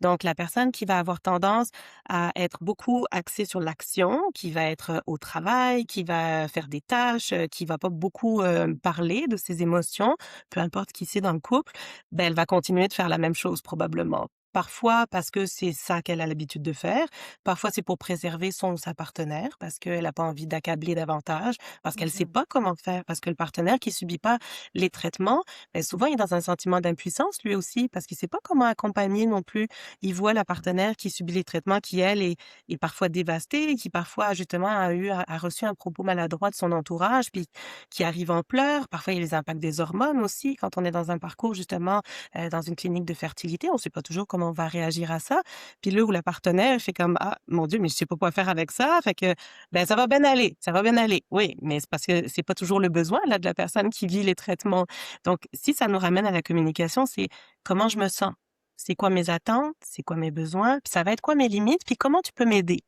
Donc, la personne qui va avoir tendance à être beaucoup axée sur l'action, qui va être au travail, qui va faire des tâches, qui va pas beaucoup parler de ses émotions, peu importe qui c'est dans le couple, ben, elle va continuer de faire la même chose probablement. Parfois parce que c'est ça qu'elle a l'habitude de faire, parfois c'est pour préserver son ou sa partenaire, parce qu'elle a pas envie d'accabler davantage, parce qu'elle sait Mmh. pas comment faire, parce que le partenaire qui subit pas les traitements, ben souvent il est dans un sentiment d'impuissance lui aussi, parce qu'il sait pas comment accompagner non plus. Il voit la partenaire qui subit les traitements, qui elle est parfois dévastée, qui parfois justement a reçu un propos maladroit de son entourage, puis qui arrive en pleurs. Parfois il y a les impacts des hormones aussi quand on est dans un parcours justement dans une clinique de fertilité, on sait pas toujours comment on va réagir à ça. Puis là où la partenaire fait comme: «Ah mon Dieu, mais je sais pas quoi faire avec ça», fait que, ben, ça va bien aller, ça va bien aller. Oui, mais c'est parce que c'est pas toujours le besoin là de la personne qui vit les traitements. Donc si ça nous ramène à la communication, c'est comment je me sens? C'est quoi mes attentes? C'est quoi mes besoins? Puis ça va être quoi mes limites? Puis comment tu peux m'aider?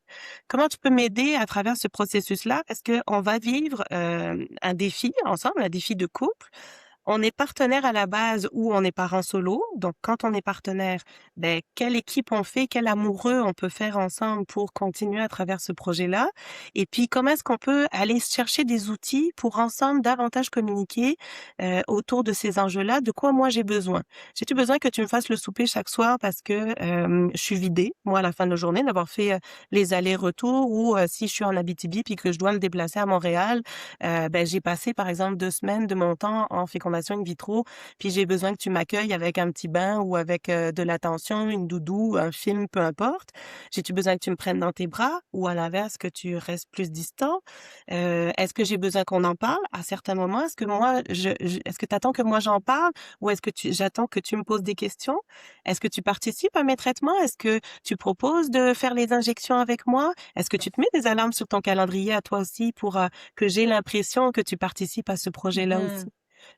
Comment tu peux m'aider à travers ce processus-là? Parce qu'on va vivre, un défi ensemble, un défi de couple. On est partenaire à la base ou on est parent solo. Donc, quand on est partenaire, ben, quelle équipe on fait, quel amoureux on peut faire ensemble pour continuer à travers ce projet-là. Et puis, comment est-ce qu'on peut aller chercher des outils pour ensemble davantage communiquer autour de ces enjeux-là. De quoi moi j'ai besoin? J'ai-tu besoin que tu me fasses le souper chaque soir parce que je suis vidée, moi, à la fin de la journée, d'avoir fait les allers-retours ou si je suis en Abitibi puis que je dois me déplacer à Montréal, ben, j'ai passé, par exemple, 2 semaines de mon temps en fécondation in vitro, puis j'ai besoin que tu m'accueilles avec un petit bain ou avec, de l'attention, une doudou, un film, peu importe. J'ai-tu besoin que tu me prennes dans tes bras ou à l'inverse que tu restes plus distant? Est-ce que j'ai besoin qu'on en parle à certains moments? Est-ce que moi je est-ce que tu attends que moi j'en parle ou est-ce que j'attends que tu me poses des questions? Est-ce que tu participes à mes traitements? Est-ce que tu proposes de faire les injections avec moi? Est-ce que tu te mets des alarmes sur ton calendrier à toi aussi pour, que j'ai l'impression que tu participes à ce projet-là aussi. Mmh.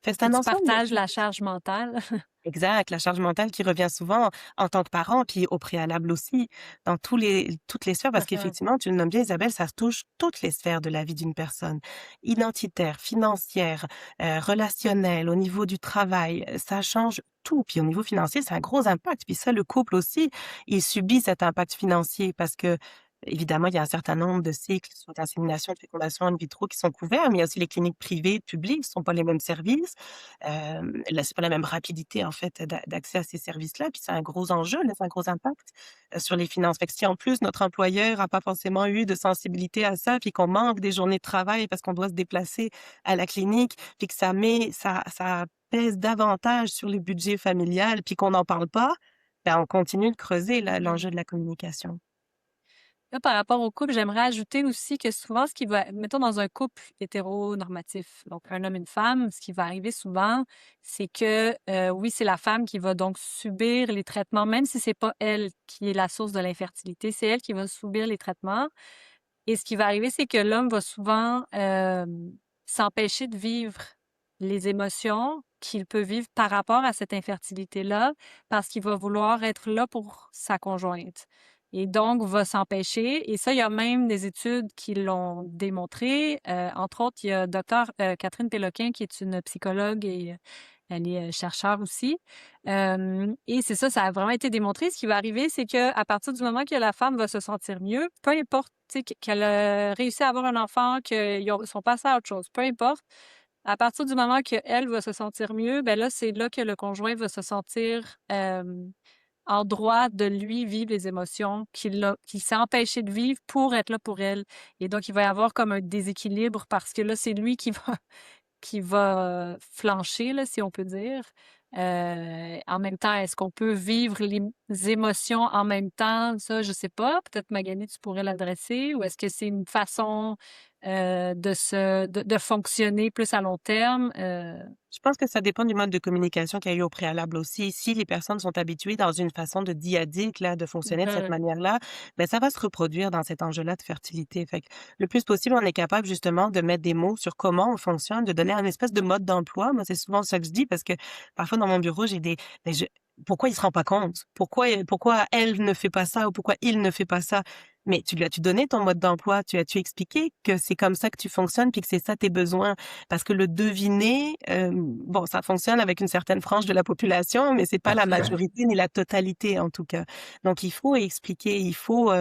Fait que c'est Que un tu ensemble de partages la charge mentale. exact, la charge mentale qui revient souvent en tant que parent, puis au préalable aussi, dans toutes les sphères, parce Mmh. qu'effectivement, tu le nommes bien Isabelle, ça touche toutes les sphères de la vie d'une personne. Identitaire, financière, relationnelle, au niveau du travail, ça change tout. Puis au niveau financier, c'est un gros impact. Puis ça, le couple aussi, il subit cet impact financier parce que évidemment, il y a un certain nombre de cycles sur l'insémination, de fécondation in vitro qui sont couverts, mais il y a aussi les cliniques privées, publiques, ce sont pas les mêmes services. Là, c'est pas la même rapidité, en fait, d'accès à ces services-là, puis c'est un gros enjeu, là, c'est un gros impact, sur les finances. Fait que si, en plus, notre employeur a pas forcément eu de sensibilité à ça, puis qu'on manque des journées de travail parce qu'on doit se déplacer à la clinique, puis que ça pèse davantage sur le budget familial, puis qu'on n'en parle pas, ben, on continue de creuser Mmh. l'enjeu de la communication. Là, par rapport au couple, j'aimerais ajouter aussi que souvent, ce qui va mettons dans un couple hétéronormatif, donc un homme, une femme, ce qui va arriver souvent, c'est que, oui, c'est la femme qui va donc subir les traitements, même si c'est pas elle qui est la source de l'infertilité, c'est elle qui va subir les traitements et ce qui va arriver, c'est que l'homme va souvent, s'empêcher de vivre les émotions qu'il peut vivre par rapport à cette infertilité-là, parce qu'il va vouloir être là pour sa conjointe et donc va s'empêcher. Et ça, il y a même des études qui l'ont démontré. Entre autres, il y a docteur Catherine Péloquin, qui est une psychologue et elle est chercheure aussi. Et c'est ça, ça a vraiment été démontré. Ce qui va arriver, c'est que à partir du moment que la femme va se sentir mieux, peu importe, tu sais, qu'elle a réussi à avoir un enfant, qu'ils sont passés à autre chose, peu importe, à partir du moment qu'elle va se sentir mieux, ben là, c'est là que le conjoint va se sentir en droit de lui vivre les émotions qu'il s'est empêché de vivre pour être là pour elle. Et donc, il va y avoir comme un déséquilibre parce que là, c'est lui qui va flancher, là, si on peut dire. En même temps, est-ce qu'on peut vivre les émotions en même temps? Ça, je sais pas. Peut-être Magali, tu pourrais l'adresser. Ou est-ce que c'est une façon de fonctionner plus à long terme? Je pense que ça dépend du mode de communication qu'il y a eu au préalable aussi. Si les personnes sont habituées dans une façon de diadique, là, de fonctionner de cette Mhm. manière-là, ben, ça va se reproduire dans cet enjeu-là de fertilité. Fait que le plus possible, on est capable justement de mettre des mots sur comment on fonctionne, de donner un espèce de mode d'emploi. Moi, c'est souvent ça que je dis parce que parfois dans mon bureau, ben, pourquoi il se rend pas compte? Pourquoi elle ne fait pas ça ou pourquoi il ne fait pas ça? Mais tu lui as-tu donné ton mode d'emploi? Tu as-tu expliqué que c'est comme ça que tu fonctionnes puis que c'est ça tes besoins? Parce que le deviner, bon, ça fonctionne avec une certaine frange de la population, mais c'est pas la majorité ni la totalité en tout cas. Donc il faut expliquer, il faut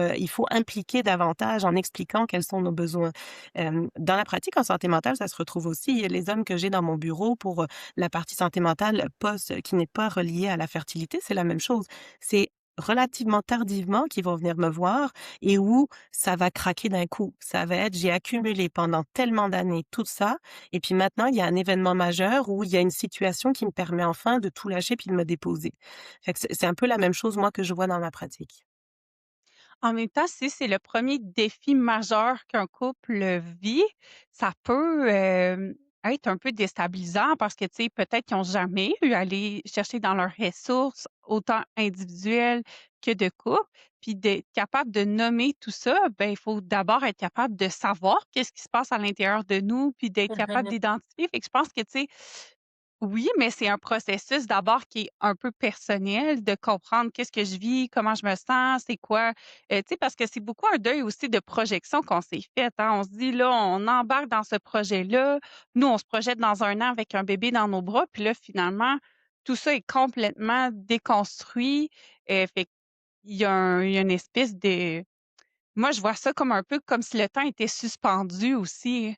impliquer davantage en expliquant quels sont nos besoins. Dans la pratique en santé mentale, ça se retrouve aussi. Les hommes que j'ai dans mon bureau pour la partie santé mentale post qui n'est pas reliée à la fertilité, c'est la même chose. C'est relativement tardivement qu'ils vont venir me voir et où ça va craquer d'un coup. Ça va être, j'ai accumulé pendant tellement d'années tout ça et puis maintenant, il y a un événement majeur où il y a une situation qui me permet enfin de tout lâcher puis de me déposer. Fait que c'est un peu la même chose, moi, que je vois dans ma pratique. En même temps, si c'est le premier défi majeur qu'un couple vit, ça peut, être un peu déstabilisant parce que, tu sais, peut-être qu'ils ont jamais eu à aller chercher dans leurs ressources, autant individuelles que de couple. Puis d'être capable de nommer tout ça, ben, il faut d'abord être capable de savoir qu'est-ce qui se passe à l'intérieur de nous, puis d'être capable d'identifier. Fait que je pense que, tu sais, oui, mais c'est un processus d'abord qui est un peu personnel, de comprendre qu'est-ce que je vis, comment je me sens, c'est quoi, tu sais, parce que c'est beaucoup un deuil aussi de projection qu'on s'est fait, hein. On se dit: «Là, on embarque dans ce projet-là». Nous, on se projette dans un an avec un bébé dans nos bras, puis là, finalement, tout ça est complètement déconstruit, fait qu'il y a une espèce de moi, je vois ça comme un peu comme si le temps était suspendu aussi.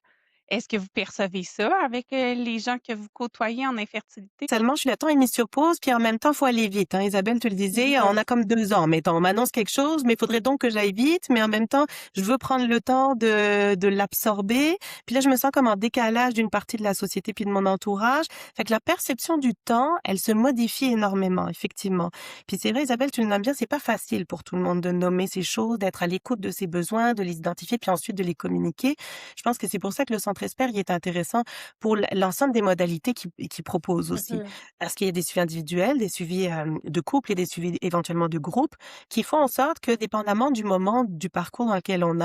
Est-ce que vous percevez ça avec, les gens que vous côtoyez en infertilité? Seulement, je suis le temps est mis sur pause, puis en même temps, faut aller vite, hein. Isabelle, tu le disais, on a comme 2 ans, mettons. On m'annonce quelque chose, mais il faudrait donc que j'aille vite, mais en même temps, je veux prendre le temps de l'absorber. Puis là, je me sens comme en décalage d'une partie de la société puis de mon entourage. Fait que la perception du temps, elle se modifie énormément, effectivement. Puis c'est vrai, Isabelle, tu le nommes bien, c'est pas facile pour tout le monde de nommer ces choses, d'être à l'écoute de ses besoins, de les identifier, puis ensuite de les communiquer. Je pense que c'est pour ça que le Centre Esper, il est intéressant pour l'ensemble des modalités qu'il propose aussi. Mhm. Parce qu'il y a des suivis individuels, des suivis, de couple et des suivis éventuellement de groupe qui font en sorte que dépendamment du moment du parcours dans lequel on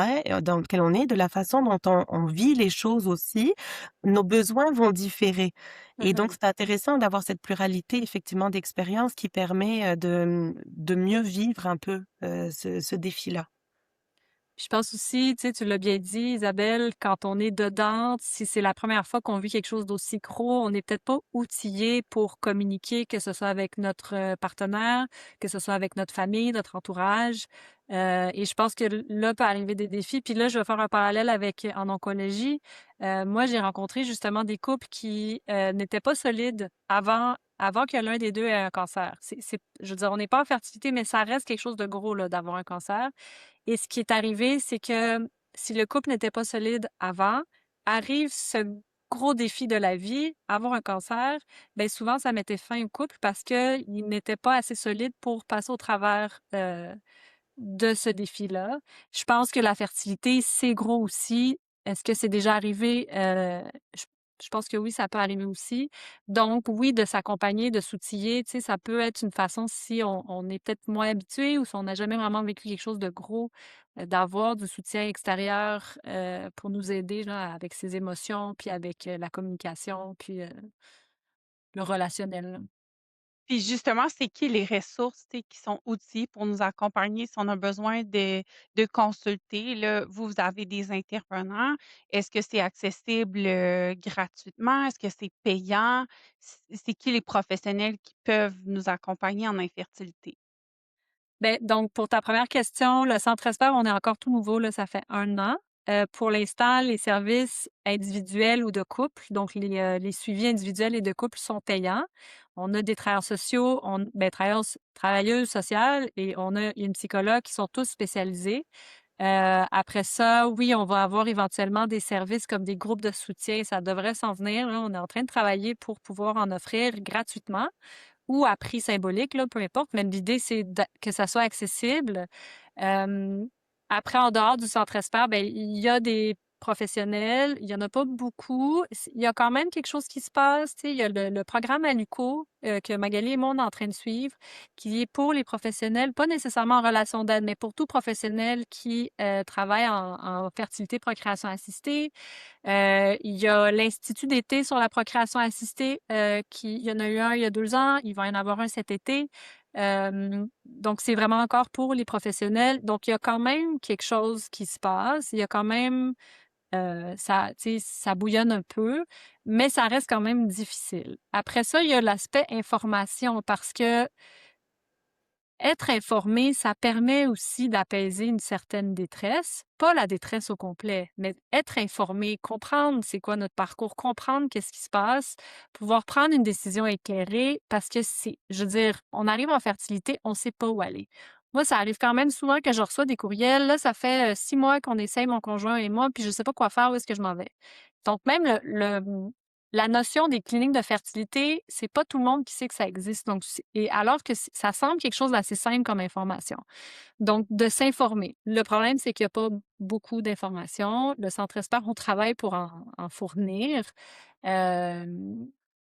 est, de la façon dont on vit les choses aussi, nos besoins vont différer et donc Mhm. c'est intéressant d'avoir cette pluralité effectivement d'expériences qui permet, de mieux vivre un peu, ce défi-là. Je pense aussi, tu sais, tu l'as bien dit, Isabelle, quand on est dedans, si c'est la première fois qu'on vit quelque chose d'aussi gros, on n'est peut-être pas outillé pour communiquer, que ce soit avec notre partenaire, que ce soit avec notre famille, notre entourage. Et je pense que là peut arriver des défis. Puis là, je vais faire un parallèle avec en oncologie. Moi, j'ai rencontré justement des couples qui n'étaient pas solides avant que l'un des deux ait un cancer. Je veux dire, on n'est pas en fertilité, mais ça reste quelque chose de gros là, d'avoir un cancer. Et ce qui est arrivé, c'est que si le couple n'était pas solide avant, arrive ce gros défi de la vie, avoir un cancer, ben souvent ça mettait fin au couple parce qu'il n'était pas assez solide pour passer au travers de ce défi-là. Je pense que la fertilité, c'est gros aussi. Est-ce que c'est déjà arrivé? Je, je pense que oui, ça peut arriver aussi. Donc, oui, de s'accompagner, de s'outiller, tu sais, ça peut être une façon, si on est peut-être moins habitué ou si on n'a jamais vraiment vécu quelque chose de gros, d'avoir du soutien extérieur pour nous aider là, avec ses émotions, puis avec la communication, puis le relationnel. Là. Puis justement, c'est qui les ressources, tu sais, qui sont outils pour nous accompagner si on a besoin de consulter, là? Vous avez des intervenants. Est-ce que c'est accessible, gratuitement? Est-ce que c'est payant? C'est qui les professionnels qui peuvent nous accompagner en infertilité? Ben donc pour ta première question, le centre Espoir, on est encore tout nouveau, là, ça fait 1 an. Pour l'instant, les services individuels ou de couple, donc les suivis individuels et de couple sont payants. On a des travailleurs sociaux, travailleuses sociales et on a une psychologue qui sont tous spécialisés. Après ça, oui, on va avoir éventuellement des services comme des groupes de soutien, ça devrait s'en venir, là. On est en train de travailler pour pouvoir en offrir gratuitement ou à prix symbolique, là, peu importe, mais l'idée, c'est que ça soit accessible. Hem, Après, en dehors du centre Esper, ben, il y a des professionnels, il y en a pas beaucoup. Il y a quand même quelque chose qui se passe, tu sais, il y a le programme ALUCO, que Magali et moi, on est en train de suivre, qui est pour les professionnels, pas nécessairement en relation d'aide, mais pour tout professionnel qui, travaille en fertilité, procréation assistée, il y a l'Institut d'été sur la procréation assistée, il y en a eu un il y a 2 ans, il va y en avoir un cet été. Donc c'est vraiment encore pour les professionnels. Donc il y a quand même quelque chose qui se passe. Il y a quand même, ça tu sais, ça bouillonne un peu, mais ça reste quand même difficile. Après ça, il y a l'aspect information parce que être informé, ça permet aussi d'apaiser une certaine détresse, pas la détresse au complet, mais être informé, comprendre c'est quoi notre parcours, comprendre qu'est-ce qui se passe, pouvoir prendre une décision éclairée parce que je veux dire, on arrive en fertilité, on sait pas où aller. Moi, ça arrive quand même souvent que je reçois des courriels. Là, ça fait 6 mois qu'on essaye, mon conjoint et moi, puis je sais pas quoi faire, où est-ce que je m'en vais. Donc, même la notion des cliniques de fertilité, c'est pas tout le monde qui sait que ça existe. Donc, et alors que ça semble quelque chose d'assez simple comme information. Donc, de s'informer. Le problème, c'est qu'il n'y a pas beaucoup d'informations. Le Centre Espoir, on travaille pour en fournir. Euh,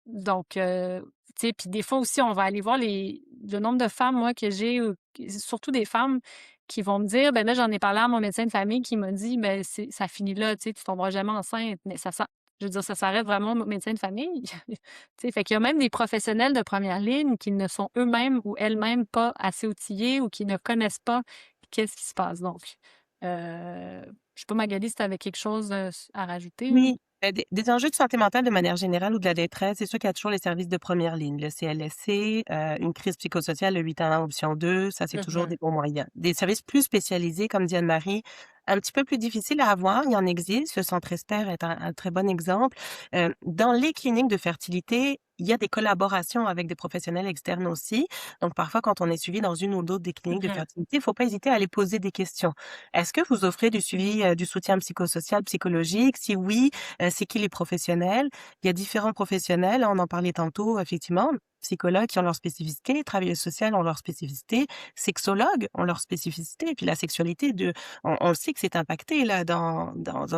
donc, tu sais, puis des fois aussi, on va aller voir le nombre de femmes, moi, que j'ai, surtout des femmes qui vont me dire, ben là, j'en ai parlé à mon médecin de famille qui m'a dit, ben ça finit là, tu sais, tu tomberas jamais enceinte. Mais je veux dire, ça s'arrête vraiment au médecin de famille. Tu sais, fait qu'il y a même des professionnels de première ligne qui ne sont eux-mêmes ou elles-mêmes pas assez outillés ou qui ne connaissent pas qu'est-ce qui se passe. Donc, je sais pas, Magali, si tu avais quelque chose à rajouter, là? Oui, des enjeux de santé mentale de manière générale ou de la détresse, c'est sûr qu'il y a toujours les services de première ligne, le CLSC, une crise psychosociale, le 811 option 2, ça, c'est toujours Mhm. des bons moyens. Des services plus spécialisés, comme dit Anne-Marie, un petit peu plus difficiles à avoir, il y en existe. Le Centre Esper est un très bon exemple. Dans les cliniques de fertilité, il y a des collaborations avec des professionnels externes aussi. Donc, parfois, quand on est suivi dans une ou d'autres des cliniques de Mhm. fertilité, il faut pas hésiter à aller poser des questions. Est-ce que vous offrez du suivi, du soutien psychosocial, psychologique? Si oui, c'est qui les professionnels? Il y a différents professionnels, on en parlait tantôt, effectivement, psychologues qui ont leur spécificité, travailleuses sociales ont leur spécificité, sexologues ont leur spécificité. Et puis la sexualité on le sait que c'est impacté là dans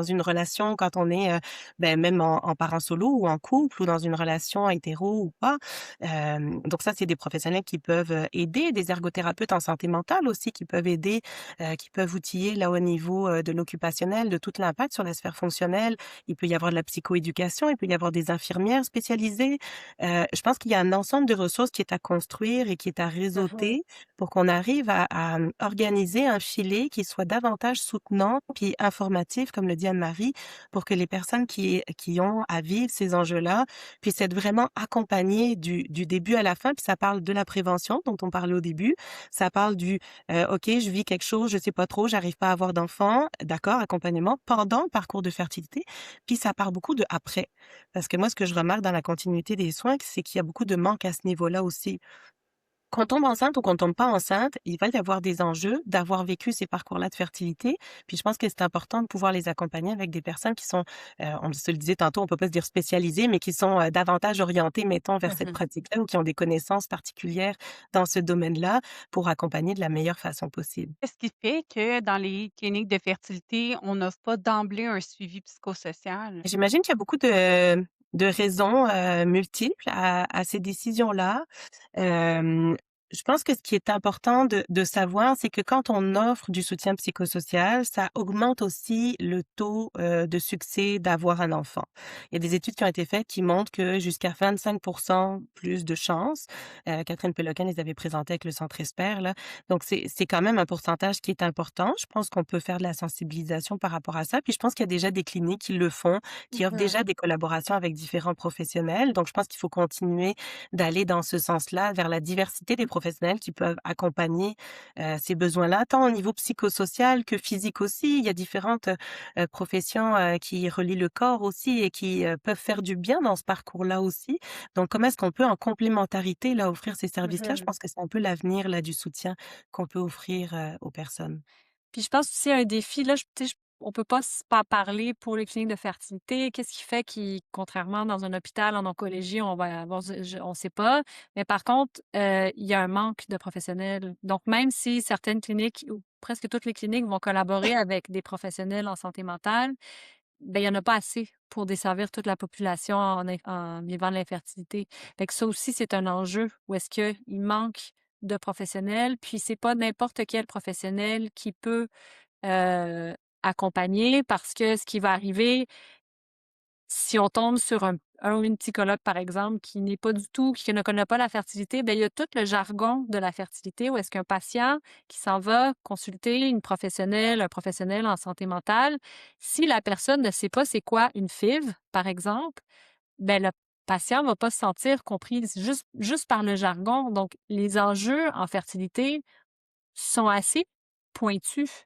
une relation quand on est, même en parent solo ou en couple ou dans une relation hétéro ou pas. Donc ça, c'est des professionnels qui peuvent, aider, des ergothérapeutes en santé mentale aussi qui peuvent aider, qui peuvent outiller là au niveau, de l'occupationnel, de tout l'impact sur la sphère fonctionnelle. Il peut y avoir de la psychoéducation, il peut y avoir des infirmières spécialisées. Je pense qu'il y a un ensemble de ressources qui est à construire et qui est à Mhm. réseauter pour qu'on arrive à organiser un filet qui soit davantage soutenant puis informatif, comme le dit Anne-Marie, pour que les personnes qui ont à vivre ces enjeux-là puissent être vraiment accompagnées du début à la fin. Puis ça parle de la prévention dont on parlait au début. Ça parle OK, je vis quelque chose, je sais pas trop, j'arrive pas à avoir d'enfant. D'accord, accompagnement pendant le parcours de fertilité. Puis ça part beaucoup de après. Parce que moi, ce que je remarque dans la continuité des soins, c'est qu'il y a beaucoup de manque à ce niveau-là aussi. Qu'on tombe enceinte ou qu'on tombe pas enceinte, il va y avoir des enjeux d'avoir vécu ces parcours-là de fertilité. Puis je pense que c'est important de pouvoir les accompagner avec des personnes qui sont, on se le disait tantôt, on peut pas se dire spécialisées, mais qui sont, davantage orientées, mettons, vers cette Mhm. pratique-là ou qui ont des connaissances particulières dans ce domaine-là pour accompagner de la meilleure façon possible. Qu'est-ce qui fait que dans les cliniques de fertilité, on n'offre pas d'emblée un suivi psychosocial? J'imagine qu'il y a beaucoup de raisons, multiples à ces décisions-là. Hem, Je pense que ce qui est important de savoir, c'est que quand on offre du soutien psychosocial, ça augmente aussi le taux de succès d'avoir un enfant. Il y a des études qui ont été faites qui montrent que jusqu'à 25% plus de chances. Catherine Péloquin les avait présentées avec le Centre Esper, là. Donc, c'est quand même un pourcentage qui est important. Je pense qu'on peut faire de la sensibilisation par rapport à ça. Puis, je pense qu'il y a déjà des cliniques qui le font, qui offrent Mhm. déjà des collaborations avec différents professionnels. Donc, je pense qu'il faut continuer d'aller dans ce sens-là, vers la diversité des professionnels qui peuvent accompagner, ces besoins-là, tant au niveau psychosocial que physique aussi. Il y a différentes, professions, qui relient le corps aussi et qui, peuvent faire du bien dans ce parcours-là aussi. Donc comment est-ce qu'on peut en complémentarité, là, offrir ces services-là? Je Mhm. pense que c'est un peu l'avenir, là, du soutien qu'on peut offrir, aux personnes. Puis je pense aussi à un défi, là, tu sais, on peut pas parler pour les cliniques de fertilité. Qu'est-ce qui fait contrairement dans un hôpital en oncologie, on va avoir, on sait pas. Mais par contre, il y a un manque de professionnels. Donc, même si certaines cliniques ou presque toutes les cliniques vont collaborer avec des professionnels en santé mentale, ben, il y en a pas assez pour desservir toute la population en vivant de l'infertilité. Fait que ça aussi, c'est un enjeu où est-ce qu'il manque de professionnels, puis c'est pas n'importe quel professionnel qui peut heu, accompagner parce que ce qui va arriver, si on tombe sur un ou une psychologue, par exemple, qui n'est pas du tout qui ne connaît pas la fertilité, ben il y a tout le jargon de la fertilité où est-ce qu'un patient qui s'en va consulter une professionnelle, un professionnel en santé mentale, si la personne ne sait pas c'est quoi une FIV, par exemple, ben le patient va pas se sentir compris juste par le jargon. Donc les enjeux en fertilité sont assez pointus.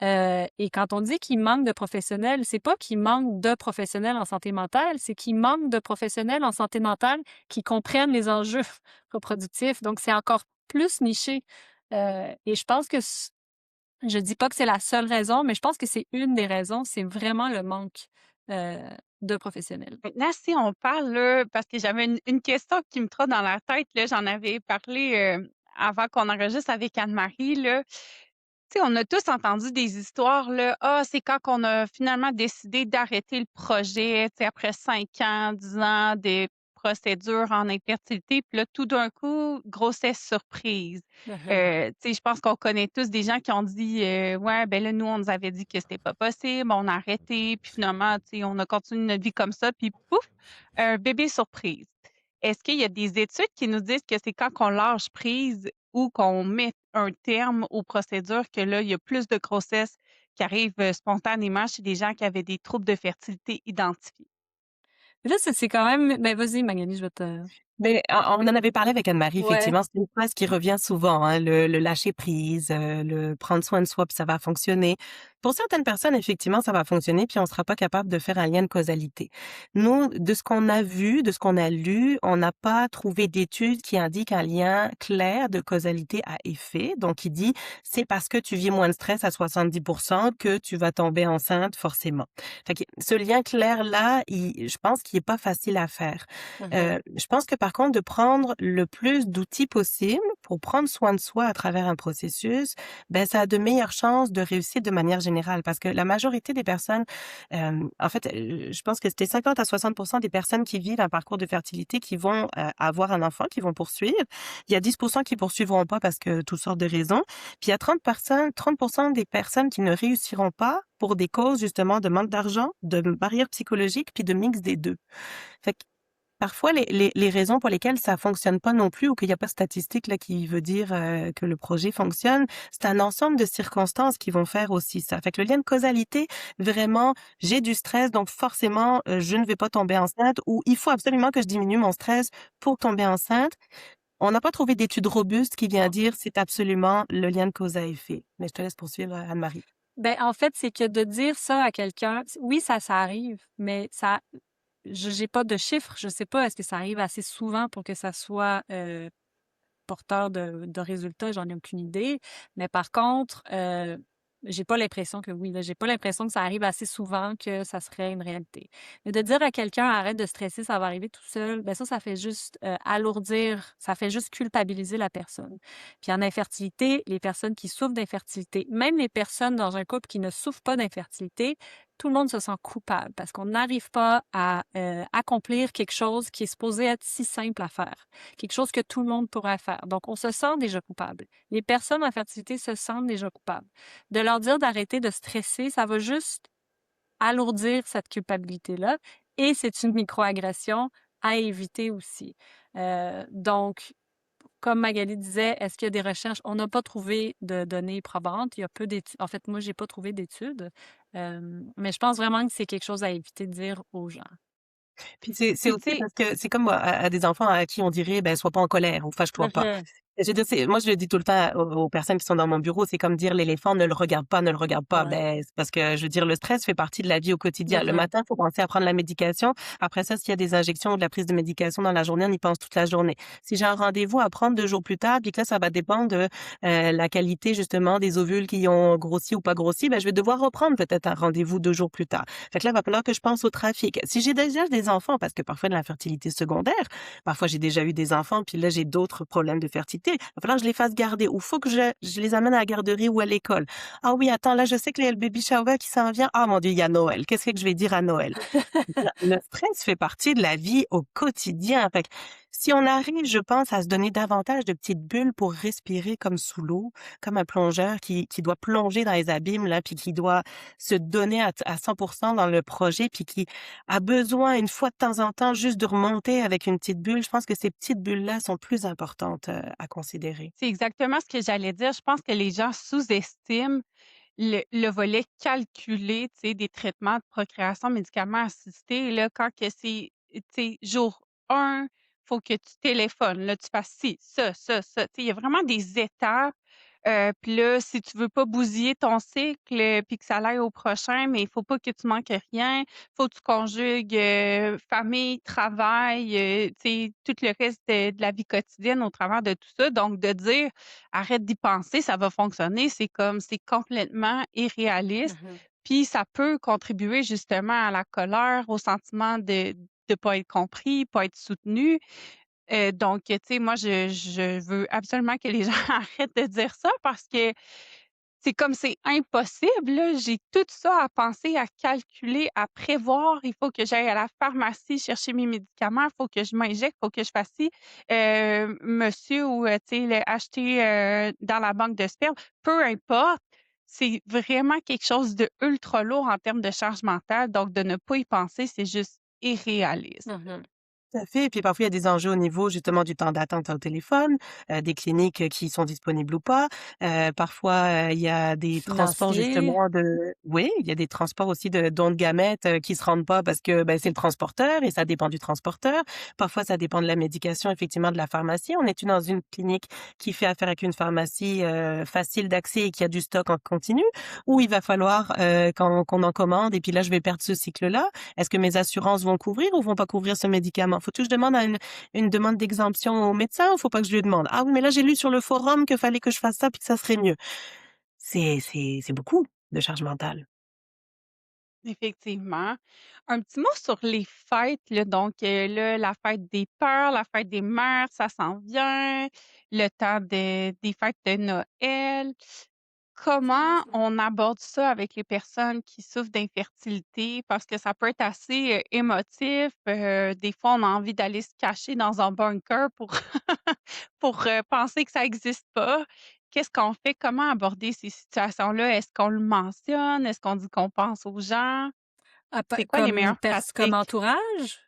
Et quand on dit qu'il manque de professionnels, c'est pas qu'il manque de professionnels en santé mentale, c'est qu'il manque de professionnels en santé mentale qui comprennent les enjeux reproductifs. Donc, c'est encore plus niché. Et je pense que je dis pas que c'est la seule raison, mais je pense que c'est une des raisons, c'est vraiment le manque euh, de professionnels. Maintenant, si on parle, là, parce que j'avais une question qui me trotte dans la tête, là, j'en avais parlé avant qu'on enregistre avec Anne-Marie, là. Tu sais, on a tous entendu des histoires, là. Ah, c'est quand qu'on a finalement décidé d'arrêter le projet, tu sais, après 5 ans, 10 ans des procédures en infertilité. Puis là, tout d'un coup, grossesse surprise. Mhm. Tu sais, je pense qu'on connaît tous des gens qui ont dit ouais, ben là, nous, on nous avait dit que c'était pas possible, on a arrêté, puis finalement, tu sais, on a continué notre vie comme ça, puis pouf, un bébé surprise. Est-ce qu'il y a des études qui nous disent que c'est quand qu'on lâche prise ou qu'on met un terme aux procédures que là, il y a plus de grossesses qui arrivent spontanément chez des gens qui avaient des troubles de fertilité identifiés? Là, c'est quand même. Ben, vas-y, Magali, je vais te. Beh, on en avait parlé avec Anne-Marie, Ouais. effectivement. C'est une phrase qui revient souvent, hein, le lâcher prise, le prendre soin de soi, puis ça va fonctionner. Pour certaines personnes, effectivement, ça va fonctionner, puis on sera pas capable de faire un lien de causalité. Nous, de ce qu'on a vu, de ce qu'on a lu, on n'a pas trouvé d'études qui indiquent un lien clair de causalité à effet. Donc, il dit, c'est parce que tu vis moins de stress à 70% que tu vas tomber enceinte forcément. Fait que ce lien clair-là, je pense qu'il est pas facile à faire. Mhm. Je pense que par contre de prendre le plus d'outils possible pour prendre soin de soi à travers un processus, ben ça a de meilleures chances de réussir de manière générale parce que la majorité des personnes, en fait, je pense que c'était 50 à 60% des personnes qui vivent un parcours de fertilité qui vont, avoir un enfant, qui vont poursuivre. Il y a 10% qui poursuivront pas parce que toutes sortes de raisons. Puis il y a 30% des personnes qui ne réussiront pas pour des causes justement de manque d'argent, de barrières psychologiques, puis de mix des 2. Fait que parfois, les raisons pour lesquelles ça fonctionne pas non plus ou qu'il y a pas de statistique là qui veut dire, que le projet fonctionne, c'est un ensemble de circonstances qui vont faire aussi ça. Fait que le lien de causalité, vraiment, j'ai du stress donc forcément, je ne vais pas tomber enceinte ou il faut absolument que je diminue mon stress pour tomber enceinte. On n'a pas trouvé d'étude robuste qui vient dire c'est absolument le lien de cause à effet. Mais je te laisse poursuivre, Anne-Marie. Ben, en fait, c'est que de dire ça à quelqu'un, oui, ça arrive, mais j'ai pas de chiffres. Je sais pas, est-ce que ça arrive assez souvent pour que ça soit porteur de résultats? J'en ai aucune idée. Mais par contre, j'ai pas l'impression que oui, là, j'ai pas l'impression que ça arrive assez souvent que ça serait une réalité. Mais de dire à quelqu'un arrête de stresser, ça va arriver tout seul, ben ça fait juste alourdir, ça fait juste culpabiliser la personne. Puis en infertilité, les personnes qui souffrent d'infertilité, même les personnes dans un couple qui ne souffrent pas d'infertilité, tout le monde se sent coupable parce qu'on n'arrive pas à accomplir quelque chose qui est supposé être si simple à faire, quelque chose que tout le monde pourrait faire. Donc, on se sent déjà coupable. Les personnes en fertilité se sentent déjà coupables. De leur dire d'arrêter de stresser, ça va juste alourdir cette culpabilité-là et c'est une microagression à éviter aussi. Donc, comme Magali disait, est-ce qu'il y a des recherches? On n'a pas trouvé de données probantes. Il y a peu d'études. En fait, moi, j'ai pas trouvé d'études. Mais je pense vraiment que c'est quelque chose à éviter de dire aux gens. Puis c'est Puis tu aussi sais parce que c'est comme à des enfants à qui on dirait, ben, sois pas en colère ou fâche-toi pas. Mhm. Je veux dire, moi, je le dis tout le temps aux personnes qui sont dans mon bureau, c'est comme dire l'éléphant ne le regarde pas, ne le regarde pas. Ouais. Ben, c'est parce que, je veux dire, le stress fait partie de la vie au quotidien. Le Mhm. matin, il faut penser à prendre la médication. Après ça, s'il y a des injections ou de la prise de médication dans la journée, on y pense toute la journée. Si j'ai un rendez-vous à prendre 2 jours plus tard, puis que là, ça va dépendre de la qualité, justement, des ovules qui ont grossi ou pas grossi, ben, je vais devoir reprendre peut-être un rendez-vous 2 jours plus tard. Fait que là, il va falloir que je pense au trafic. Si j'ai déjà des enfants, parce que parfois de la fertilité secondaire, parfois j'ai déjà eu des enfants, puis là j'ai d'autres problèmes de fertilité, il va falloir que je les fasse garder ou faut que je les amène à la garderie ou à l'école. Ah oui, attends, là je sais qu'il y a le baby shower qui s'en vient. Ah mon Dieu, il y a Noël. Qu'est-ce que je vais dire à Noël? Le stress fait partie de la vie au quotidien. Fait que si on arrive, je pense, à se donner davantage de petites bulles pour respirer comme sous l'eau, comme un plongeur qui doit plonger dans les abîmes, là, puis qui doit se donner à 100% dans le projet, puis qui a besoin, une fois de temps en temps, juste de remonter avec une petite bulle. Je pense que ces petites bulles-là sont plus importantes à considérer. c'est exactement ce que j'allais dire. Je pense que les gens sous-estiment le volet calculé, tu sais, des traitements de procréation médicalement assistés, là, quand que c'est, tu sais, jour 1, faut que tu téléphones, là, tu fasses ci, ça. Tu sais, il y a vraiment des étapes, puis là, si tu veux pas bousiller ton cycle, puis que ça aille au prochain, mais il faut pas que tu manques rien. Faut que tu conjugues, famille, travail, tu sais, tout le reste de la vie quotidienne au travers de tout ça. Donc de dire: «Arrête d'y penser, ça va fonctionner», c'est complètement irréaliste. Mhm. Puis ça peut contribuer justement à la colère, au sentiment de pas être compris, pas être soutenu. Donc, tu sais, moi, je veux absolument que les gens arrêtent de dire ça parce que c'est comme c'est impossible, là. J'ai tout ça à penser, à calculer, à prévoir. Il faut que j'aille à la pharmacie chercher mes médicaments, il faut que je m'injecte, il faut que je fasse ci. Monsieur ou, tu sais, acheter, dans la banque de sperme, peu importe, c'est vraiment quelque chose de ultra lourd en termes de charge mentale, donc de ne pas y penser, c'est juste irréaliste. Mhm. Tout à fait. Et puis parfois, il y a des enjeux au niveau justement du temps d'attente au téléphone, des cliniques qui sont disponibles ou pas. Parfois, il y a des transports Financier. justement de oui, il y a des transports aussi de dons de gamètes, qui se rendent pas parce que, ben, c'est le transporteur et ça dépend du transporteur. Parfois, ça dépend de la médication, effectivement, de la pharmacie. On est dans une clinique qui fait affaire avec une pharmacie, facile d'accès et qui a du stock en continu, ou il va falloir, qu'on en commande et puis là, je vais perdre ce cycle-là. Est-ce que mes assurances vont couvrir ou vont pas couvrir ce médicament? Faut-tu que je demande une demande d'exemption au médecin ou faut pas que je lui demande? Ah oui, mais là, j'ai lu sur le forum qu'il fallait que je fasse ça puis que ça serait mieux. C'est beaucoup de charge mentale. Effectivement. Un petit mot sur les fêtes, là, donc là, la fête des pères, la fête des mères, ça s'en vient, le temps des fêtes de Noël. Comment on aborde ça avec les personnes qui souffrent d'infertilité? Parce que ça peut être assez, émotif, des fois, on a envie d'aller se cacher dans un bunker pour pour, penser que ça existe pas. Qu'est-ce qu'on fait? Comment aborder ces situations-là? Est-ce qu'on le mentionne? Est-ce qu'on dit qu'on pense aux gens? C'est quoi les meilleures Comme pratiques? entourage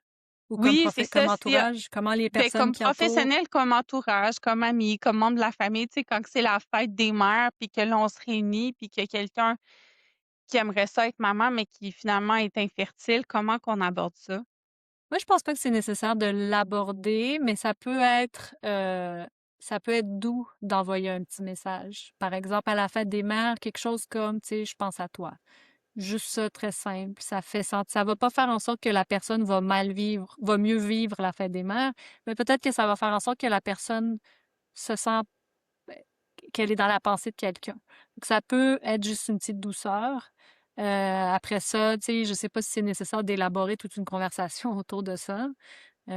ou Oui, c'est comme ça, si, entourage? Comment les ben, personnes comme qui entourent? professionnel, comme entourage, comme ami, comme membre de la famille, tu sais, quand c'est la fête des mères, puis que là, on se réunit, puis qu'il y a quelqu'un qui aimerait ça être maman, mais qui finalement est infertile, comment qu'on aborde ça? Moi, je pense pas que c'est nécessaire de l'aborder, mais ça peut être doux d'envoyer un petit message. Par exemple, à la fête des mères, quelque chose comme, tu sais, je pense à toi. Juste ça, très simple. Ça va pas faire en sorte que la personne va mieux vivre la fête des mères, mais peut-être que ça va faire en sorte que la personne se sent ben, qu'elle est dans la pensée de quelqu'un. Donc, ça peut être juste une petite douceur. Après ça, tu sais, je sais pas si c'est nécessaire d'élaborer toute une conversation autour de ça. Tu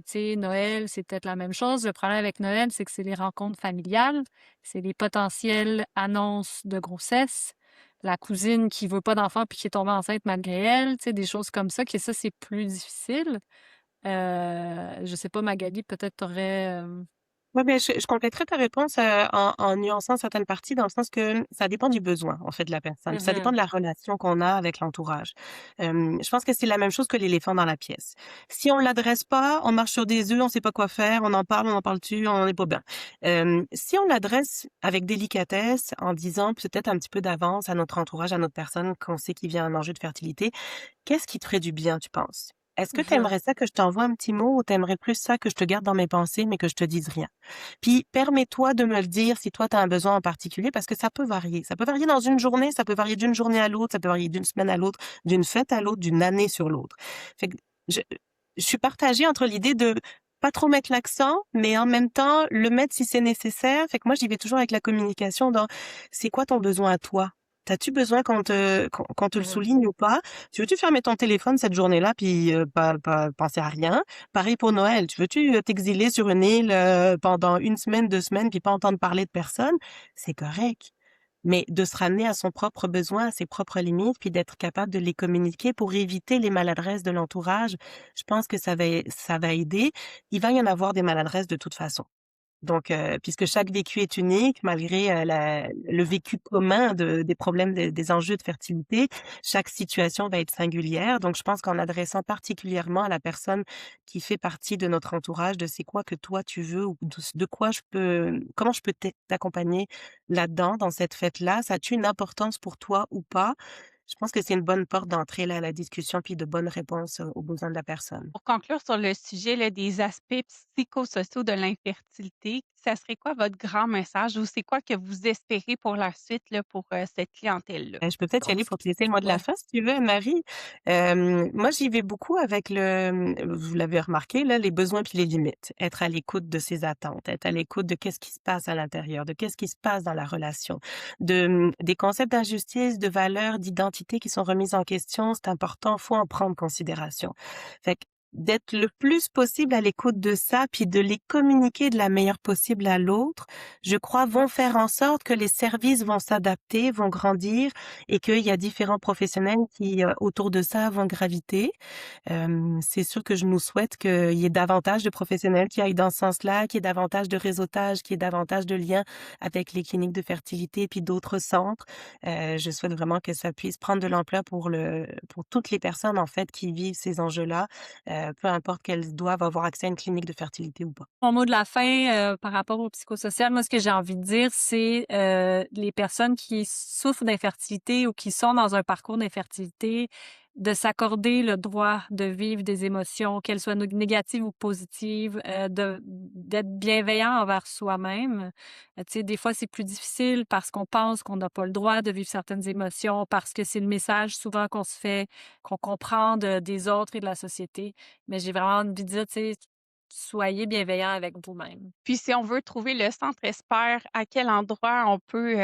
sais, Noël, c'est peut-être la même chose. Le problème avec Noël, c'est que c'est les rencontres familiales, c'est les potentielles annonces de grossesse. la cousine qui veut pas d'enfant puis qui est tombée enceinte malgré elle, tu sais, des choses comme ça, que ça, c'est plus difficile. Je sais pas, Magali, peut-être t'aurais... Ouais, ben, je compléterais ta réponse en nuançant certaines parties dans le sens que ça dépend du besoin, en fait, de la personne. Puis ça dépend Mhm. de la relation qu'on a avec l'entourage. Je pense que c'est la même chose que l'éléphant dans la pièce. Si on l'adresse pas, on marche sur des œufs, on sait pas quoi faire, on en parle-tu, on n'est pas bien. Si on l'adresse avec délicatesse, en disant peut-être un petit peu d'avance à notre entourage, à notre personne, qu'on sait qu'il vient un enjeu de fertilité, qu'est-ce qui te ferait du bien, tu penses? Est-ce que tu Mhm. aimerais ça que je t'envoie un petit mot ou t'aimerais plus ça que je te garde dans mes pensées mais que je te dise rien? Puis permets-toi de me le dire si toi tu as un besoin en particulier parce que ça peut varier. Ça peut varier dans une journée, ça peut varier d'une journée à l'autre, ça peut varier d'une semaine à l'autre, d'une fête à l'autre, d'une année sur l'autre. Fait que je, je suis partagée entre l'idée de pas trop mettre l'accent, mais en même temps le mettre si c'est nécessaire. Fait que moi j'y vais toujours avec la communication dans c'est quoi ton besoin à toi? T'as-tu besoin qu'on te le Mhm. souligne ou pas? Tu veux-tu fermer ton téléphone cette journée-là puis pas penser à rien? Pareil pour Noël. Tu veux-tu t'exiler sur une île pendant une semaine, 2 semaines, puis pas entendre parler de personne? C'est correct. Mais de se ramener à son propre besoin, à ses propres limites, puis d'être capable de les communiquer pour éviter les maladresses de l'entourage, je pense que ça va aider. Il va y en avoir des maladresses de toute façon. Donc, puisque chaque vécu est unique, malgré le vécu commun des problèmes, des enjeux de fertilité, chaque situation va être singulière. Donc, je pense qu'en adressant particulièrement à la personne qui fait partie de notre entourage, de c'est quoi que toi tu veux ou de quoi comment je peux t'accompagner là-dedans, dans cette fête-là, ça a-tu une importance pour toi ou pas? Je pense que c'est une bonne porte d'entrée là, à la discussion, puis de bonnes réponses aux besoins de la personne. Pour conclure sur le sujet là, des aspects psychosociaux de l'infertilité, ça serait quoi votre grand message ou c'est quoi que vous espérez pour la suite là, pour cette clientèle-là? Je peux peut-être y aller pour te laisser le mot de la Ouais. fin si tu veux, Marie. Moi, j'y vais beaucoup avec vous l'avez remarqué, là, les besoins puis les limites. Être à l'écoute de ses attentes, être à l'écoute de qu'est-ce qui se passe à l'intérieur, de qu'est-ce qui se passe dans la relation, des concepts d'injustice, de valeurs, d'identité qui sont remises en question. C'est important, faut en prendre considération. Fait que d'être le plus possible à l'écoute de ça, puis de les communiquer de la meilleure possible à l'autre, je crois, vont faire en sorte que les services vont s'adapter, vont grandir et qu'il y a différents professionnels qui, autour de ça, vont graviter. C'est sûr que je nous souhaite qu'il y ait davantage de professionnels qui aillent dans ce sens-là, qu'il y ait davantage de réseautage, qu'il y ait davantage de liens avec les cliniques de fertilité puis d'autres centres. Je souhaite vraiment que ça puisse prendre de l'ampleur pour toutes les personnes, en fait, qui vivent ces enjeux-là, peu importe qu'elles doivent avoir accès à une clinique de fertilité ou pas. Mon mot de la fin, par rapport au psychosocial, moi, ce que j'ai envie de dire, c'est les personnes qui souffrent d'infertilité ou qui sont dans un parcours d'infertilité, de s'accorder le droit de vivre des émotions, qu'elles soient négatives ou positives, d'être bienveillant envers soi-même. Tu sais, des fois, c'est plus difficile parce qu'on pense qu'on n'a pas le droit de vivre certaines émotions, parce que c'est le message souvent qu'on se fait, qu'on comprend des autres et de la société. Mais j'ai vraiment envie de dire, tu sais, soyez bienveillant avec vous-même. Puis si on veut trouver le centre Espère, à quel endroit on peut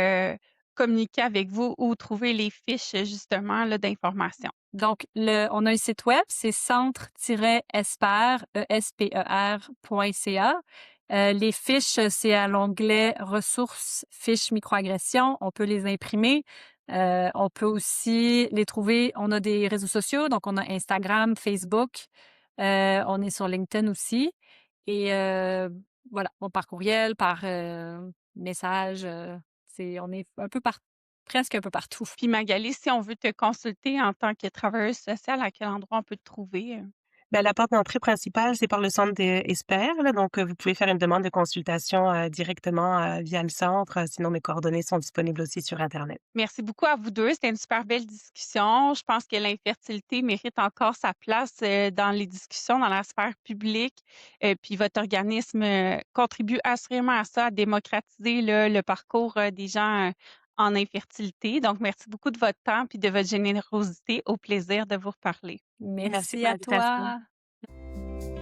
communiquer avec vous ou trouver les fiches justement là, d'information? Donc, on a un site web, c'est centre-esper, esper.ca. Les fiches, c'est à l'onglet ressources, fiches microagressions. On peut les imprimer. On peut aussi les trouver. On a des réseaux sociaux, donc on a Instagram, Facebook. On est sur LinkedIn aussi. Et voilà, bon, par courriel, par message, on est un peu presque un peu partout. Puis Magali, si on veut te consulter en tant que travailleuse sociale, à quel endroit on peut te trouver? Ben, la porte d'entrée principale, c'est par le centre d'Espère, là, donc vous pouvez faire une demande de consultation, directement, via le centre, sinon mes coordonnées sont disponibles aussi sur internet. Merci beaucoup à vous 2. C'était une super belle discussion. Je pense que l'infertilité mérite encore sa place, dans les discussions dans la sphère publique. Puis votre organisme, contribue assurément à ça, à démocratiser le parcours, des gens, en infertilité. Donc merci beaucoup de votre temps puis de votre générosité. Au plaisir de vous reparler. Merci Merci pour à l'invitation. toi.